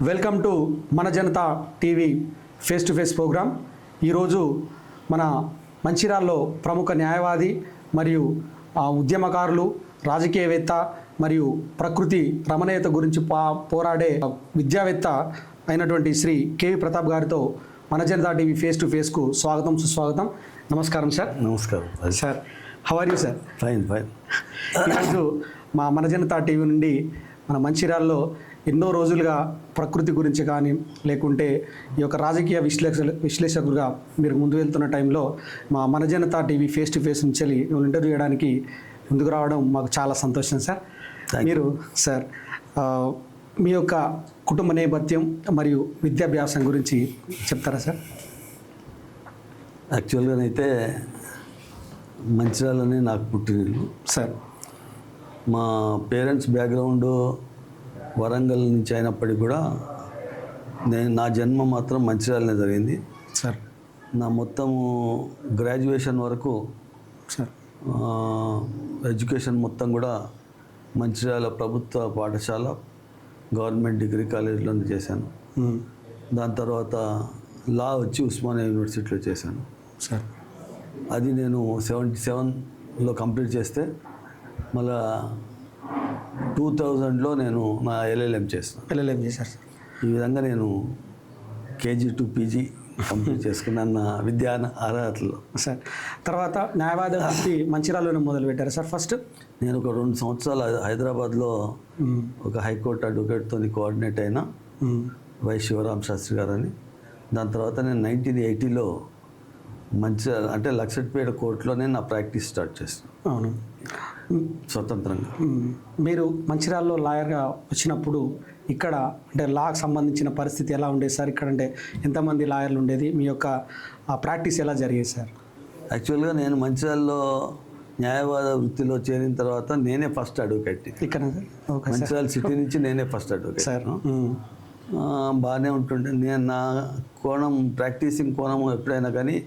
Welcome to మన Janata TV face to face programme. ఈరోజు మన మంచిర్యాలలో ప్రముఖ న్యాయవాది మరియు ఉద్యమకారులు, రాజకీయవేత్త మరియు ప్రకృతి రమణీయత గురించి పోరాడే విద్యావేత్త అయినటువంటి శ్రీ కేవి ప్రతాప్ గారితో మన జనతా టీవీ ఫేస్ టు ఫేస్కు స్వాగతం, సుస్వాగతం. నమస్కారం సార్. నమస్కారం sir. How are you sir? Fine. ఈరోజు మన జనతా టీవీ నుండి మన మంచిర్యాలలో ఎన్నో రోజులుగా ప్రకృతి గురించి కానీ లేకుంటే ఈ యొక్క రాజకీయ విశ్లేషకులుగా మీరు ముందు వెళ్తున్న టైంలో మన Janata TV face to face నుంచి ఇంటర్వ్యూ చేయడానికి ముందుకు రావడం మాకు చాలా సంతోషం సార్. మీరు సార్ మీ యొక్క కుటుంబ నేపథ్యం మరియు విద్యాభ్యాసం గురించి చెప్తారా సార్? యాక్చువల్గానైతే మంచిర్యాలనే నాకు పుట్టినిల్లు సార్. మా పేరెంట్స్ బ్యాక్గ్రౌండ్ వరంగల్ నుంచి అయినప్పటికీ కూడా నా జన్మ మాత్రం మంచిర్యాలనే జరిగింది సార్. నా మొత్తము గ్రాడ్యుయేషన్ వరకు సార్ ఎడ్యుకేషన్ మొత్తం కూడా మంచిర్యాల ప్రభుత్వ పాఠశాల గవర్నమెంట్ డిగ్రీ కాలేజీలోనే చేశాను. దాని తర్వాత లా వచ్చి ఉస్మానియా యూనివర్సిటీలో చేశాను సార్. అది నేను 77లో కంప్లీట్ చేస్తే మళ్ళా 2000లో నేను నా ఎల్ఎల్ఎం చేశాను. ఎల్ఎల్ఎం చేశారు సార్. ఈ విధంగా నేను కేజీ టు పీజీ కంప్లీట్ చేసుకున్నాను నా విద్యా అర్హతలో. సార్ తర్వాత న్యాయవాద వృత్తి మంచిర్యాలలోనే మొదలుపెట్టారు సార్. ఫస్ట్ నేను ఒక 2 సంవత్సరాలు హైదరాబాద్లో ఒక హైకోర్టు అడ్వకేట్తో కోఆర్డినేట్ అయినా, వై శివరాం శాస్త్రి గారని. దాని తర్వాత నేను 1980లో మంచిర్యాల అంటే లక్షట్పేట కోర్టులోనే నా ప్రాక్టీస్ స్టార్ట్ చేస్తాను. అవును, స్వతంత్రంగా. మీరు మంచిర్యాలలో లాయర్గా వచ్చినప్పుడు ఇక్కడ అంటే లాకు సంబంధించిన పరిస్థితి ఎలా ఉండేది సార్? ఇక్కడ అంటే ఎంతమంది లాయర్లు ఉండేది? మీ యొక్క ప్రాక్టీస్ ఎలా జరిగేది సార్? యాక్చువల్గా నేను మంచిర్యాలలో న్యాయవాద వృత్తిలో చేరిన తర్వాత నేనే ఫస్ట్ అడ్వకేట్ ఇక్కడ. మంచిర్యాల సిటీ నుంచి నేనే ఫస్ట్ అడ్వకేట్ సార్. బాగానే ఉంటుండే. నేను నా కోణం ప్రాక్టీసింగ్ కోణం ఎప్పుడైనా కానీ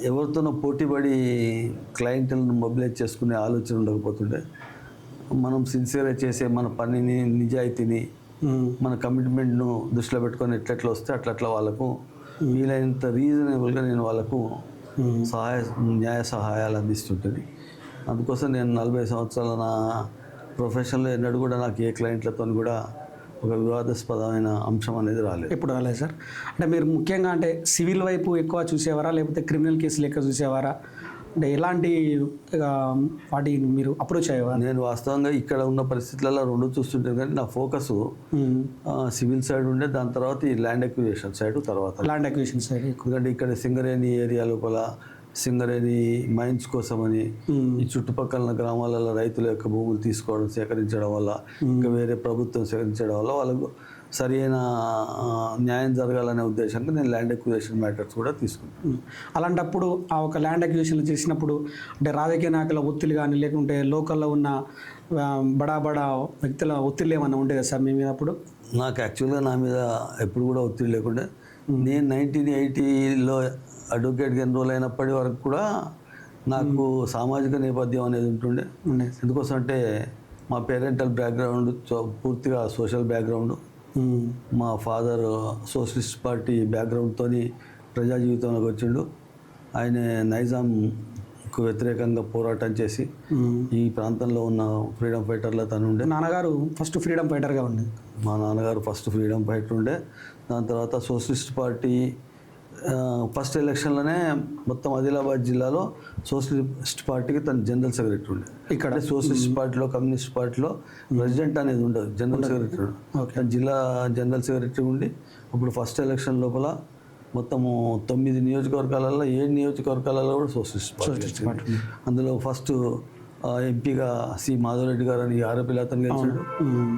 ఎవరితోనో పోటీపడి క్లయింట్లను మొబిలైజ్ చేసుకునే ఆలోచన ఉండకపోతుండే. మనం సిన్సియర్గా చేసే మన పనిని, నిజాయితీని, మన కమిట్మెంట్ను దృష్టిలో పెట్టుకొని ఎట్లెట్లా వస్తే అట్లట్లా వాళ్ళకు వీలైనంత రీజనబుల్గా నేను వాళ్ళకు న్యాయ సహాయాలు అందిస్తుంటుంది. అందుకోసం నేను 40 సంవత్సరాల నా ప్రొఫెషన్లో ఎన్నడూ కూడా నాకు ఏ క్లయింట్లతో కూడా ఒక వివాదాస్పదమైన అంశం అనేది రాలేదు. ఎప్పుడు రాలేదు సార్. అంటే మీరు ముఖ్యంగా అంటే సివిల్ వైపు ఎక్కువ చూసేవారా లేకపోతే క్రిమినల్ కేసులు ఎక్కువ చూసేవారా? అంటే ఎలాంటి వాటిని మీరు అప్రోచ్ అయ్యేవారు? నేను వాస్తవంగా ఇక్కడ ఉన్న పరిస్థితులలో 2 చూస్తుంటాను, కానీ నా ఫోకస్ సివిల్ సైడ్ ఉండే. దాని తర్వాత ఈ ల్యాండ్ అక్విజిషన్ సైడ్, తర్వాత ల్యాండ్ అక్విజిషన్ సైడ్. ఎందుకంటే ఇక్కడ సింగరేణి ఏరియా లోపల సింగరేణి మైన్స్ కోసమని ఈ చుట్టుపక్కల గ్రామాలలో రైతుల యొక్క భూములు తీసుకోవడం, సేకరించడం వల్ల, ఇంకా వేరే ప్రభుత్వం సేకరించడం వల్ల వాళ్ళకు సరైన న్యాయం జరగాలనే ఉద్దేశంతో నేను ల్యాండ్ అక్విజిషన్ మ్యాటర్స్ కూడా తీసుకుంటాను. అలాంటప్పుడు ఆ ఒక ల్యాండ్ అక్విజిషన్ చేసినప్పుడు అంటే రాజకీయ నాయకుల ఒత్తిడి కానీ లేకుంటే లోకల్లో ఉన్న బడా వ్యక్తుల ఒత్తిడి ఏమన్నా ఉండేదా సార్ మీ మీద అప్పుడు? నాకు యాక్చువల్గా నా మీద ఎప్పుడు కూడా ఒత్తిడి లేకుండా, నేను 1980లో అడ్వకేట్గా ఎన్రోల్ అయినప్పటి వరకు కూడా నాకు సామాజిక నేపథ్యం అనేది ఉంటుండే. ఎందుకోసం అంటే మా పేరెంటల్ బ్యాక్గ్రౌండ్ పూర్తిగా సోషల్ బ్యాక్గ్రౌండ్. మా ఫాదర్ సోషలిస్ట్ పార్టీ బ్యాక్గ్రౌండ్తో ప్రజా జీవితంలోకి వచ్చిండు. ఆయన నైజాంకు వ్యతిరేకంగా పోరాటం చేసి ఈ ప్రాంతంలో ఉన్న ఫ్రీడమ్ ఫైటర్ల తను ఉండే. నాన్నగారు ఫస్ట్ ఫ్రీడమ్ ఫైటర్గా ఉండే. మా నాన్నగారు ఫస్ట్ ఫ్రీడమ్ ఫైటర్ ఉండే. దాని తర్వాత సోషలిస్ట్ పార్టీ ఫస్ట్ ఎలక్షన్లోనే మొత్తం ఆదిలాబాద్ జిల్లాలో సోషలిస్ట్ పార్టీకి తన జనరల్ సెక్రటరీ ఉండే. ఇక్కడ సోషలిస్ట్ పార్టీలో, కమ్యూనిస్ట్ పార్టీలో ప్రెసిడెంట్ అనేది ఉండదు, జనరల్ సెక్రటరీ. తన జిల్లా జనరల్ సెక్రటరీ ఉండి అప్పుడు ఫస్ట్ ఎలక్షన్ లోపల మొత్తము 9 నియోజకవర్గాలలో 7 నియోజకవర్గాలలో కూడా సోషలిస్ట్ పార్టీ. అందులో ఫస్ట్ ఎంపీగా సి మాధవరెడ్డి గారు అని ఆరోపి అతను గెలిచాడు.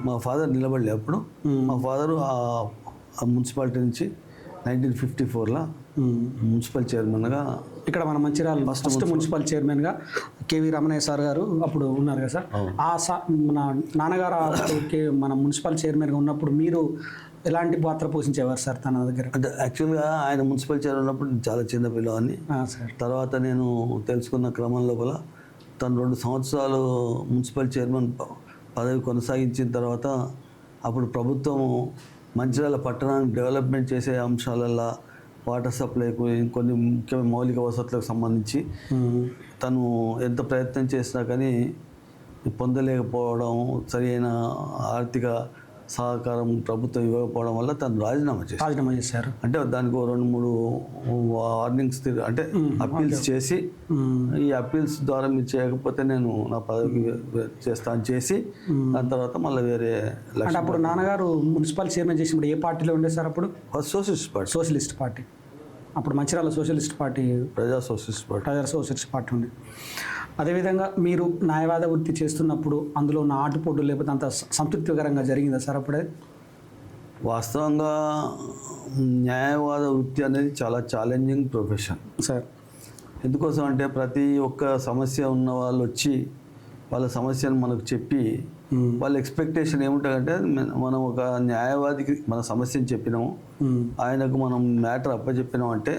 మా ఫాదర్ నిలబడలే అప్పుడు. మా ఫాదరు ఆ మున్సిపాలిటీ నుంచి 1954లో మున్సిపల్ చైర్మన్గా ఇక్కడ మన మంచిర్యాల ఫస్ట్ మున్సిపల్ చైర్మన్గా కేవీ రమణయ్య సార్ గారు అప్పుడు ఉన్నారు కదా సార్. మన నాన్నగారు మన మున్సిపల్ చైర్మన్గా ఉన్నప్పుడు మీరు ఎలాంటి పాత్ర పోషించేవారు సార్ తన దగ్గర? అంటే యాక్చువల్గా ఆయన మున్సిపల్ చైర్మన్ ఉన్నప్పుడు చాలా చిన్న పిల్లవాడిని. తర్వాత నేను తెలుసుకున్న క్రమం లోపల తను 2 సంవత్సరాలు మున్సిపల్ చైర్మన్ పదవి కొనసాగించిన తర్వాత అప్పుడు ప్రభుత్వము మంచిర్యాల పట్టణాన్ని డెవలప్మెంట్ చేసే అంశాలల్లో వాటర్ సప్లైకు ఇంకొన్ని ముఖ్యమైన మౌలిక వసతులకు సంబంధించి తను ఎంత ప్రయత్నం చేసినా కానీ పొందలేకపోవడం, సరైన ఆర్థిక సహకారం ప్రభుత్వం ఇవ్వకపోవడం వల్ల తను రాజీనామా చేశారు. అంటే దానికి 2-3 వార్నింగ్స్ అంటే అప్పీల్స్ చేసి, ఈ అప్పీల్స్ ద్వారా మీరు చేయకపోతే నేను నా పదవికి చేస్తాను చేసి దాని తర్వాత మళ్ళీ వేరే అంటే అప్పుడు నాన్నగారు మున్సిపల్ చైర్మన్ చేసినప్పుడు ఏ పార్టీలో ఉండే సార్? అప్పుడు సోషలిస్ట్ పార్టీ అప్పుడు మంచిర్యాల సోషలిస్ట్ పార్టీ, ప్రజా సోషలిస్ట్ పార్టీ ఉండే. అదేవిధంగా మీరు న్యాయవాద వృత్తి చేస్తున్నప్పుడు అందులో ఉన్న ఆటుపోటు లేకపోతే అంత సంతృప్తికరంగా జరిగిందా సార్ అప్పుడే? వాస్తవంగా న్యాయవాద వృత్తి అనేది చాలా ఛాలెంజింగ్ ప్రొఫెషన్ సార్. ఎందుకోసం అంటే ప్రతి ఒక్క సమస్య ఉన్న వాళ్ళు వచ్చి వాళ్ళ సమస్యను మనకు చెప్పి వాళ్ళ ఎక్స్పెక్టేషన్ ఏముంటుందంటే మనం ఒక న్యాయవాదికి మన సమస్యను చెప్పినాము, ఆయనకు మనం మ్యాటర్ అప్పచెప్పినాం అంటే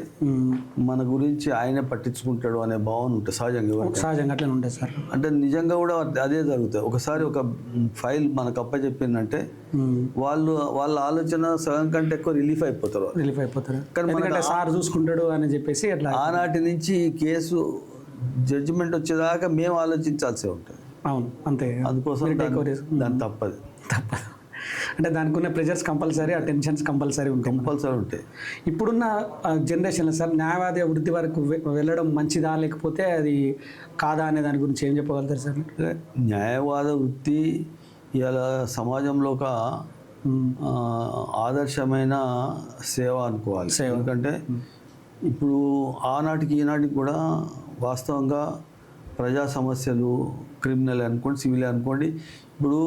మన గురించి ఆయనే పట్టించుకుంటాడు అనే భావన ఉంటుంది సహజంగా అట్లనే ఉంటుంది సార్. అంటే నిజంగా కూడా అదే జరుగుతుంది. ఒకసారి ఒక ఫైల్ మనకు అప్పచెప్పిందంటే వాళ్ళ ఆలోచన సగం కంటే ఎక్కువ రిలీఫ్ అయిపోతారు. కానీ సార్ చూసుకుంటాడు అని చెప్పేసి అట్లా ఆనాటి నుంచి కేసు జడ్జిమెంట్ వచ్చేదాకా మేము ఆలోచించాల్సి ఉంటుంది. అవును, అంతే. అందుకోసం దాన్ని తప్పదు. అంటే దానికి ఉన్న ప్రెజర్స్ కంపల్సరీ, ఆ టెన్షన్స్ కంపల్సరీ ఉంటాయి. ఇప్పుడున్న జనరేషన్లో సార్ న్యాయవాద వృత్తి వరకు వెళ్ళడం మంచిదా లేకపోతే అది కాదా అనే దాని గురించి ఏం చెప్పగలుగుతారు సార్? న్యాయవాద వృత్తి ఇలా సమాజంలో ఒక ఆదర్శమైన సేవ అనుకోవాలి. ఎందుకంటే ఇప్పుడు ఆనాటికి ఈనాటికి కూడా వాస్తవంగా ప్రజా సమస్యలు, క్రిమినల్ అనుకోండి, సివిల్ అనుకోండి, ఇప్పుడు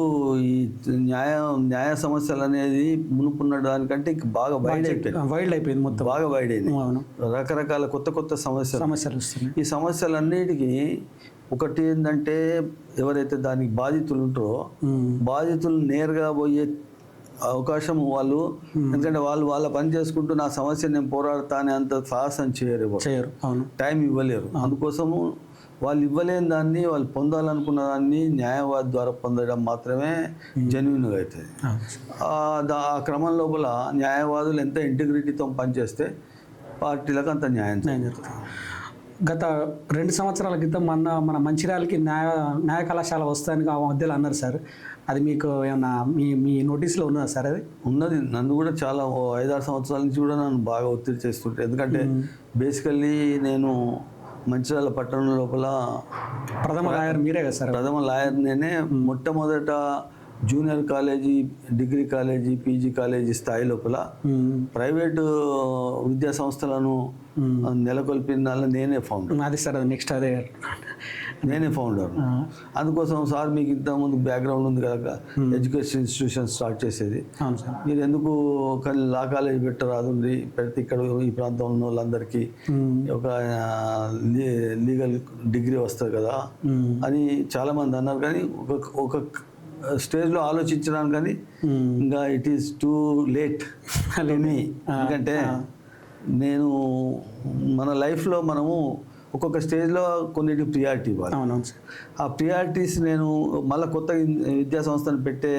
ఈ న్యాయ సమస్యలు అనేది మునుపున్న దానికంటే బాగా వైడ్ అయిపోయింది. మొత్తం బాగా వైడ్ అయింది. రకరకాల కొత్త సమస్యలు వస్తున్నాయి. ఈ సమస్యలన్నిటికీ ఒకటి ఏంటంటే ఎవరైతే దానికి బాధితులు ఉంటారో బాధితులు నేరుగా పోయే అవకాశం వాళ్ళు, ఎందుకంటే వాళ్ళ పని చేసుకుంటూ నా సమస్య నేను పోరాడతా అనే అంత సాహసం చేయరు, టైం ఇవ్వలేరు. అందుకోసము వాళ్ళు ఇవ్వలేని దాన్ని, వాళ్ళు పొందాలనుకున్న దాన్ని న్యాయవాది ద్వారా పొందడం మాత్రమే జెన్యున్గా అవుతుంది. ఆ క్రమం లోపల న్యాయవాదులు ఎంత ఇంటిగ్రిటీతో పనిచేస్తే పార్టీలకు అంత న్యాయం జరుగుతుంది. గత 2 సంవత్సరాల క్రితం మన మంచిర్యాలకి న్యాయ కళాశాల వస్తాయని ఆ మధ్యలో అన్నారు సార్. అది మీకు ఏమన్నా మీ నోటీస్లో ఉన్నదా సార్? అది ఉన్నది. నన్ను కూడా చాలా 5-6 సంవత్సరాల నుంచి కూడా నన్ను బాగా ఒత్తిడి చేస్తుంటే, ఎందుకంటే బేసికల్లీ నేను మంచిర్యాల పట్టణం లోపల ప్రథమ లాయర్ మీరే కదా సార్? ప్రథమ లాయర్ నేనే. మొట్టమొదట junior college, degree college, PG college స్థాయి లోపల ప్రైవేటు విద్యా సంస్థలను నెలకొల్పిన నేనే ఫౌండర్. అది సార్, అది నెక్స్ట్ అదే నేనే ఫౌండర్. అందుకోసం సార్ మీకు ఇంతకుముందు బ్యాక్గ్రౌండ్ ఉంది కదా, ఎడ్యుకేషన్ ఇన్స్టిట్యూషన్ స్టార్ట్ చేసేది, మీరు ఎందుకు కానీ లా కాలేజ్ పెట్టరాదు, పెడితే ఇక్కడ ఈ ప్రాంతంలో ఉన్న వాళ్ళందరికీ ఒక లీగల్ డిగ్రీ వస్తుంది కదా అని చాలామంది అన్నారు. కానీ ఒక స్టేజ్లో ఆలోచించడానికి కానీ ఇంకా ఇట్ ఈస్ టూ లేట్ మీ. ఎందుకంటే నేను మన లైఫ్లో మనము ఒక్కొక్క స్టేజ్లో కొన్నిటికి ప్రియారిటీ ఇవ్వాలి. ఆ ప్రియారిటీస్ నేను మళ్ళీ కొత్త విద్యా సంస్థను పెట్టే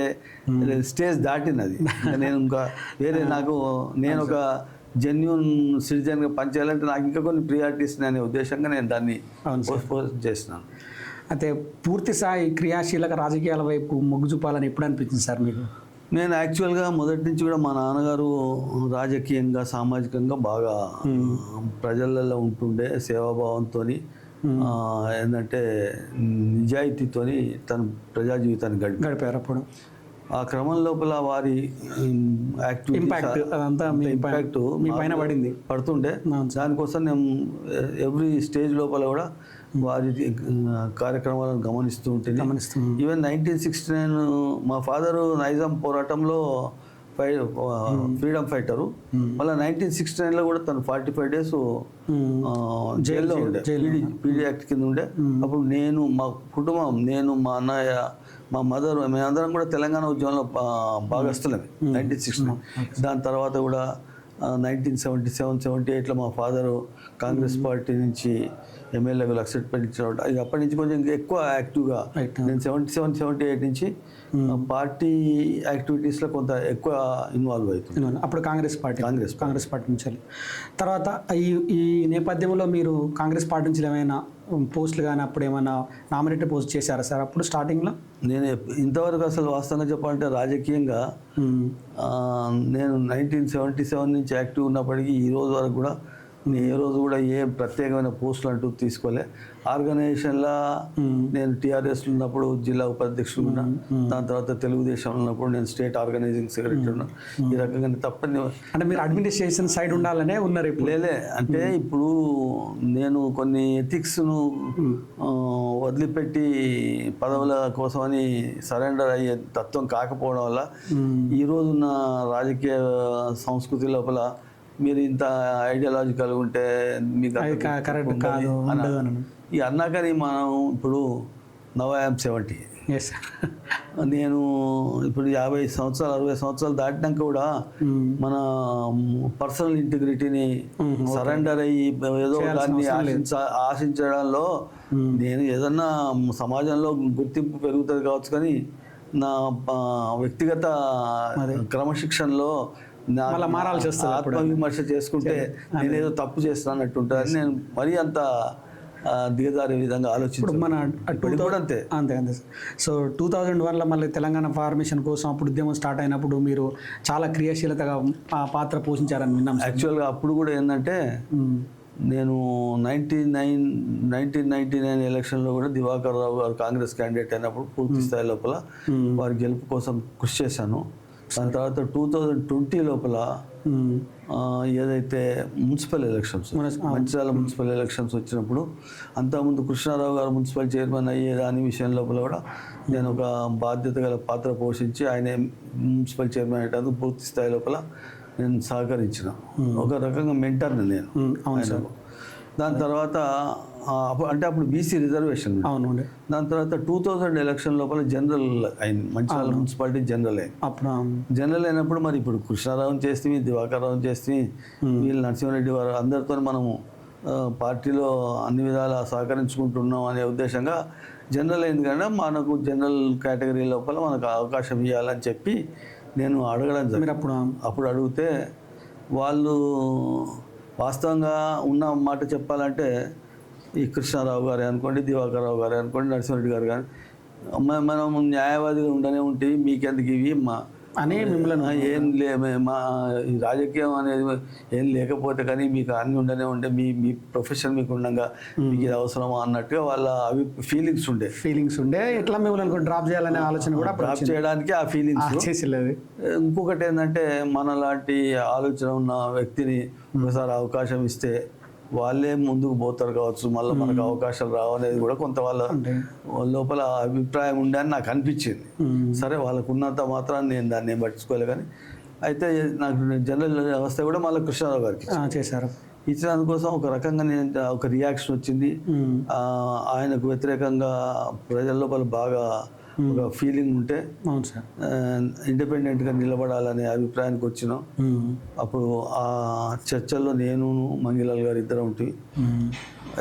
స్టేజ్ దాటినది. నేను ఇంకా వేరే నేను ఒక జెన్యూన్ సిటిజన్గా పనిచేయాలంటే నాకు ఇంకా కొన్ని ప్రియారిటీస్ అనే ఉద్దేశంగా నేను దాన్ని పోస్ట్ చేసినాను. అయితే పూర్తి స్థాయి క్రియాశీలక రాజకీయాల వైపు మొగ్గు చూపాలని ఎప్పుడు అనిపించింది సార్ మీకు? నేను యాక్చువల్గా మొదటి నుంచి కూడా మా నాన్నగారు రాజకీయంగా, సామాజికంగా బాగా ప్రజలలో ఉంటుండే, సేవాభావంతో, ఏంటంటే నిజాయితీతో తన ప్రజా జీవితాన్ని గడిపారు. అప్పుడు ఆ క్రమం లోపల వారి ఇంపాక్ట్ మీ పైన పడుతుండే. దానికోసం నేను ఎవ్రీ స్టేజ్ లోపల కూడా వారి కార్యక్రమాలను గమనిస్తూ ఉంటుంది. ఈవెన్ 1969 మా ఫాదరు నైజాం పోరాటంలో ఫ్రీడమ్ ఫైటరు. మళ్ళీ 1969లో కూడా తను 45 days జైల్లో ఉండే, పీడీ యాక్ట్ కింద ఉండే. అప్పుడు నేను, మా కుటుంబం, నేను, మా అన్నయ్య, మా మదర్, మేమందరం కూడా తెలంగాణ ఉద్యమంలో భాగస్తులమే 1969. దాని తర్వాత కూడా 1977-78లో మా ఫాదరు కాంగ్రెస్ పార్టీ నుంచి ఎమ్మెల్యేగా లక్సెట్ పెట్టించడం, ఇక అప్పటి నుంచి కొంచెం ఎక్కువ యాక్టివ్గా నేను 77-78 నుంచి పార్టీ యాక్టివిటీస్లో కొంత ఎక్కువ ఇన్వాల్వ్ అవుతుంది. అప్పుడు కాంగ్రెస్ పార్టీ నుంచి వెళ్ళి. తర్వాత ఈ నేపథ్యంలో మీరు కాంగ్రెస్ పార్టీ నుంచి ఏమైనా పోస్టులు కానీ అప్పుడు ఏమైనా నామినేటెడ్ పోస్ట్ చేశారా సార్ అప్పుడు స్టార్టింగ్లో? నేను ఇంతవరకు అసలు వాస్తవంగా చెప్పాలంటే రాజకీయంగా నేను 1977 నుంచి యాక్టివ్ ఉన్నప్పటికీ ఈ రోజు వరకు కూడా నేను ఏ రోజు కూడా ఏ ప్రత్యేకమైన పోస్టులు అంటూ తీసుకోలే. ఆర్గనైజేషన్లో నేను టీఆర్ఎస్ ఉన్నప్పుడు జిల్లా ఉపాధ్యక్షుడు ఉన్నా, దాని తర్వాత తెలుగుదేశం ఉన్నప్పుడు నేను స్టేట్ ఆర్గనైజింగ్ సెక్రటరీ ఉన్నా. ఈ రకంగా తప్పని అంటే మీరు అడ్మినిస్ట్రేషన్ సైడ్ ఉండాలనే ఉన్నారు ఇప్పుడు? లేలే, అంటే ఇప్పుడు నేను కొన్ని ఎథిక్స్ను వదిలిపెట్టి పదవుల కోసమని సరెండర్ అయ్యే తత్వం కాకపోవడం వల్ల ఈరోజున్న రాజకీయ సంస్కృతి లోపల మీరు ఇంత ఐడియాలజికల్గా ఉంటే మీకు కరెక్ట్ కాదు ఈ అన్నాకని మనం ఇప్పుడు నవ్ ఐఎమ్ 70, నేను ఇప్పుడు 50 సంవత్సరాలు 60 సంవత్సరాలు దాటినాక కూడా మన పర్సనల్ ఇంటిగ్రిటీని సరెండర్ అయ్యి ఏదో దాన్ని ఆశించడంలో నేను ఏదన్నా సమాజంలో గుర్తింపు పెరుగుతుంది కావచ్చు, కానీ నా వ్యక్తిగత క్రమశిక్షణలో మారాల్సి వస్తుంది. ఆత్మవిమర్శ చేసుకుంటే నేను ఏదో తప్పు చేస్తానట్టు ఉంటుంది. నేను మరీ అంత దిగజారే విధంగా ఆలోచించాను. మన అంతే అంతే అంతే సో 2001లో మళ్ళీ తెలంగాణ ఫార్మేషన్ కోసం అప్పుడు ఉద్యమం స్టార్ట్ అయినప్పుడు మీరు చాలా క్రియాశీలతగా పాత్ర పోషించారని విన్నాం. యాక్చువల్గా అప్పుడు కూడా ఏంటంటే నేను 1999 ఎలక్షన్లో కూడా దివాకర్ రావు గారు కాంగ్రెస్ క్యాండిడేట్ అయినప్పుడు పూర్తి స్థాయి లోపల వారి గెలుపు కోసం కృషి చేశాను. దాని తర్వాత 2020 లోపల ఏదైతే municipal elections Mancherial municipal elections వచ్చినప్పుడు అంతకుముందు కృష్ణారావు గారు మున్సిపల్ చైర్మన్ అయ్యే దాని విషయం లోపల కూడా నేను ఒక బాధ్యత గల పాత్ర పోషించి ఆయన మున్సిపల్ చైర్మన్ అయ్యేటందుకు పూర్తి స్థాయి లోపల నేను సహకరించిన ఒక రకంగా మెంటర్ని నేను. దాని తర్వాత అంటే అప్పుడు బీసీ రిజర్వేషన్. అవునండి. దాని తర్వాత 2000 ఎలక్షన్ లోపల జనరల్ అయింది, మంచిర్యాల మున్సిపాలిటీ జనరల్ అయింది. అప్పుడు జనరల్ అయినప్పుడు మరి ఇప్పుడు కృష్ణారావు చేస్తే దివాకర్ రావు చేస్తే వీళ్ళు నరసింహారెడ్డి వారు అందరితో మనము పార్టీలో అన్ని విధాలా సహకరించుకుంటున్నాం అనే ఉద్దేశంగా జనరల్ అయింది. కానీ మనకు జనరల్ కేటగిరీ లోపల మనకు అవకాశం ఇవ్వాలని చెప్పి నేను అడగడం జరిగింది. అప్పుడు అడిగితే వాళ్ళు వాస్తవంగా ఉన్న మాట చెప్పాలంటే ఈ కృష్ణారావు గారే అనుకోండి, దివాకర్ రావు గారే అనుకోండి, నరసింహారెడ్డి గారు కానీ మనం న్యాయవాదిగా ఉండనే ఉంటే మీకెందుకు ఇవి అని మిమ్మల్ని ఏం మా ఈ రాజకీయం అనేది ఏం లేకపోతే కానీ మీకు అన్ని ఉండనే ఉంటే మీ ప్రొఫెషన్ మీకు ఉండగా మీకు ఇది అవసరమా అన్నట్టుగా వాళ్ళ ఫీలింగ్స్ ఉండే ఎట్లా మిమ్మల్ని డ్రాప్ చేయాలనే ఆలోచన కూడా డ్రాప్ చేయడానికి ఆ ఫీలింగ్స్ చేసేది. ఇంకొకటి ఏంటంటే మనలాంటి ఆలోచన ఉన్న వ్యక్తిని ఒకసారి అవకాశం ఇస్తే వాళ్ళే ముందుకు పోతారు కావచ్చు, మళ్ళీ మనకు అవకాశాలు రావనేది కూడా కొంత వాళ్ళ లోపల అభిప్రాయం ఉండే అని నాకు అనిపించింది. సరే వాళ్ళకు ఉన్నంత మాత్రాన్ని నేను దాన్ని పట్టించుకోలే. కానీ అయితే నాకు జనరల్ వ్యవస్థ కూడా మళ్ళీ కృష్ణారావు గారికి చేశారు. ఇచ్చినందుకోసం ఒక రకంగా నేను ఒక రియాక్షన్ వచ్చింది. ఆయనకు వ్యతిరేకంగా ప్రజల లోపల బాగా ఒక ఫీలింగ్ ఉంటే ఇండిపెండెంట్గా నిలబడాలనే అభిప్రాయానికి వచ్చినాం. అప్పుడు ఆ చర్చల్లో నేను మంగిలాల్ గారు ఇద్దరం ఉంటుంది.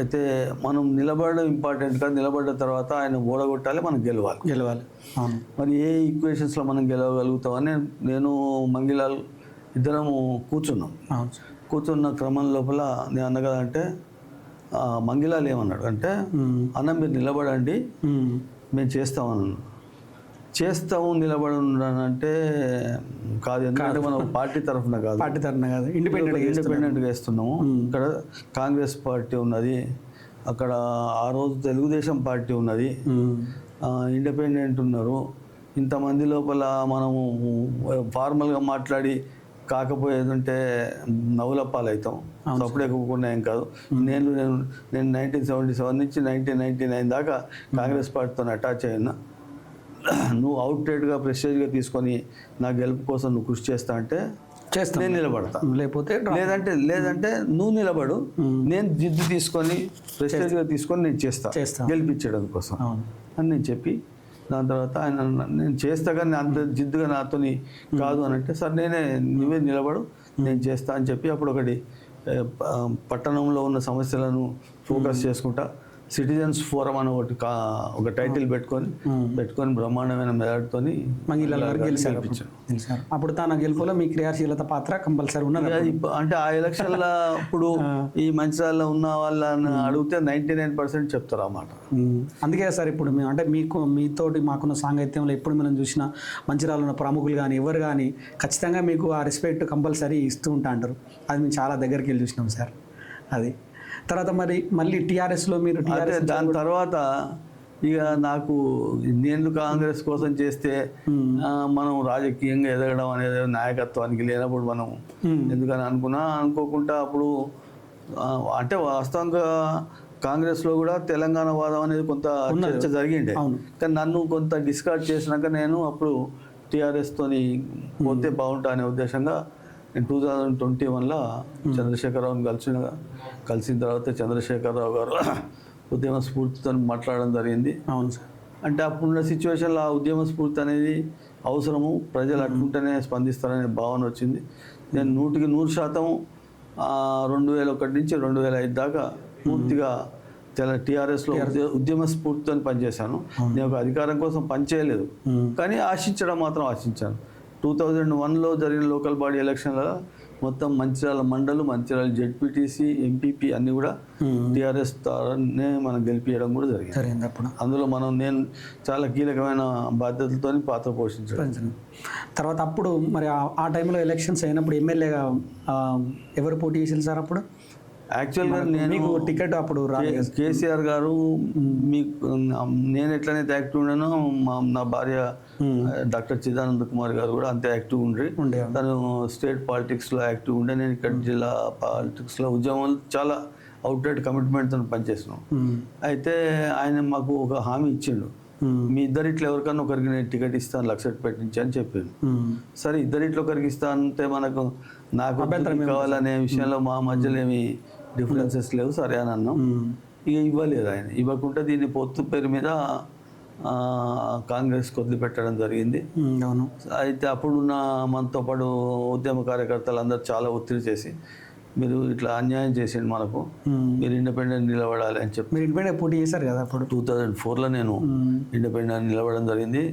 అయితే మనం నిలబడడం ఇంపార్టెంట్ కాదు, నిలబడ్డ తర్వాత ఆయన ఓడగొట్టాలి, మనం గెలవాలి. మరి ఏ ఈక్వేషన్స్లో మనం గెలవగలుగుతామని నేను మంగిలాల్ ఇద్దరము కూర్చున్న క్రమం లోపల నేను అన్నగా అంటే మంగిలాల్ ఏమన్నాడు అంటే, అన్న మీరు నిలబడండి, మేము చేస్తాము నిలబడున్నానంటే కాదు, ఎందుకంటే మనం పార్టీ తరఫున కాదు ఇండిపెండెంట్గా వేస్తున్నాము. ఇక్కడ కాంగ్రెస్ పార్టీ ఉన్నది, అక్కడ ఆ రోజు తెలుగుదేశం పార్టీ ఉన్నది, ఇండిపెండెంట్ ఉన్నారు. ఇంతమంది లోపల మనము ఫార్మల్గా మాట్లాడి కాకపోయేదంటే నవ్వుల పాలవుతాం. అప్పుడే ఎక్కువకుండా ఏం కాదు. నేను 1977 నుంచి 1999 దాకా కాంగ్రెస్ పార్టీతో అటాచ్ అయినా. నువ్వు అవుట్రేట్గా ప్రెస్టేజ్గా తీసుకొని నా గెలుపు కోసం నువ్వు కృషి చేస్తా అంటే నేను నిలబడతా, లేదంటే నువ్వు నిలబడు, నేను జిద్దు తీసుకొని ప్రెస్టేజ్గా తీసుకొని నేను చేస్తా గెలిపించడం కోసం అని నేను చెప్పి, దాని తర్వాత ఆయన నేను చేస్తా కానీ అంత జిద్దుగా నాతోని కాదు అని అంటే, సార్ నువ్వే నిలబడు, నేను చేస్తా అని చెప్పి అప్పుడు ఒకటి పట్టణంలో ఉన్న సమస్యలను ఫోకస్ చేసుకుంటా సిటిజన్స్ ఫోరం అని ఒక టైటిల్ పెట్టుకొని బ్రహ్మాండమైన మెజార్టీతోని మంగిలాల్ గారు గెలిచారు. అప్పుడు తన గెలుపులో మీ క్రియాశీలత పాత్ర కంపల్సరీ ఉన్నది. అంటే ఆ ఎలక్షన్ల ఇప్పుడు ఈ మంచిర్యాలలో ఉన్న వాళ్ళని అడిగితే 99% చెప్తారు అన్నమాట. అందుకే సార్ ఇప్పుడు మేము అంటే మీతోటి మాకున్న సాంగత్యంలో ఎప్పుడు మనం చూసినా మంచిర్యాలలో ఉన్న ప్రముఖులు కానీ ఎవరు కానీ ఖచ్చితంగా మీకు ఆ రెస్పెక్ట్ కంపల్సరీ ఇస్తూ ఉంటా అంటారు. అది మేము చాలా దగ్గరికి వెళ్ళి చూసినాం సార్. అది తర్వాత మళ్ళీ టీఆర్ఎస్లో మీరు దాని తర్వాత ఇక నాకు నేను కాంగ్రెస్ కోసం చేస్తే మనం రాజకీయంగా ఎదగడం అనేది నాయకత్వానికి లేనప్పుడు మనం ఎందుకని అనుకోకుండా అప్పుడు అంటే వాస్తవంగా కాంగ్రెస్లో కూడా తెలంగాణ వాదం అనేది కొంత చర్చ జరిగిండే, కానీ నన్ను కొంత డిస్కార్డ్ చేసినాక నేను అప్పుడు టీఆర్ఎస్తోని పోతే బాగుంటా అనే ఉద్దేశంగా 2021లో చంద్రశేఖరరావుని కలిసిన తర్వాత చంద్రశేఖరరావు గారు ఉద్యమ స్ఫూర్తితో మాట్లాడడం జరిగింది. అవును సార్. అంటే అప్పుడున్న సిచ్యువేషన్లో ఆ ఉద్యమ స్ఫూర్తి అనేది అవసరము, ప్రజలు అట్లుంటేనే స్పందిస్తారనే భావన వచ్చింది. నేను 100% 2001 నుంచి 2005 దాకా పూర్తిగా టీఆర్ఎస్లో ఉద్యమ స్ఫూర్తితో పనిచేశాను. నేను ఒక అధికారం కోసం పనిచేయలేదు, కానీ ఆశించడం మాత్రం ఆశించాను. 2001లో జరిగిన లోకల్ బాడీ ఎలక్షన్ల మొత్తం మంచిర్యాల మండలు, మంచిర్యాల జెడ్పీటీసీ, ఎంపీపీ అన్నీ కూడా టీఆర్ఎస్ ద్వారానే మనం గెలిపించడం కూడా జరిగింది. అందులో నేను చాలా కీలకమైన బాధ్యతలతో పాత్ర పోషించాను. తర్వాత అప్పుడు మరి ఆ టైంలో ఎలక్షన్స్ అయినప్పుడు ఎమ్మెల్యేగా ఎవరు పోటీ చేశారు సార్? అప్పుడు యాక్చువల్గా నేను టికెట్ అప్పుడు కేసీఆర్ గారు నేను ఎట్లనైతే యాక్టివ్ ఉన్నానో నా భార్య డాక్టర్ చిదానంద కుమార్ గారు కూడా అంతే యాక్టివ్ ఉండే. తను స్టేట్ పాలిటిక్స్లో యాక్టివ్ ఉండే, నేను ఇక్కడ జిల్లా పాలిటిక్స్లో ఉద్యమాలు చాలా అవుట్లెట్ కమిట్మెంట్తో పనిచేస్తున్నాం. అయితే ఆయన మాకు ఒక హామీ ఇచ్చిండు, మీ ఇద్దరిట్లో ఎవరికన్నా ఒకరికి నేను టికెట్ ఇస్తాను లక్షపేట నుంచి అని చెప్పాను. సరే ఇద్దరిట్లో ఒకరికి ఇస్తాను అంటే నాకు కావాలనే విషయంలో మా మధ్యలో ఏమి డిఫరెన్సెస్ లేవు, సరే అని అన్నాం. ఇక ఇవ్వలేదు ఆయన. ఇవ్వకుండా దీన్ని పొత్తు పేరు మీద కాంగ్రెస్ వదిలిపెట్టడం జరిగింది. అయితే అప్పుడున్న మనతో పాటు ఉద్యమ కార్యకర్తలు అందరూ చాలా ఒత్తిడి చేసి, మీరు ఇట్లా అన్యాయం చేసిండు మనకు, మీరు ఇండిపెండెంట్ నిలబడాలి అని చెప్పి. మీరు ఇండిపెండెంట్ పోటీ చేశారు కదా అప్పుడు? 2004లో నేను ఇండిపెండెంట్ నిలబడడం జరిగింది.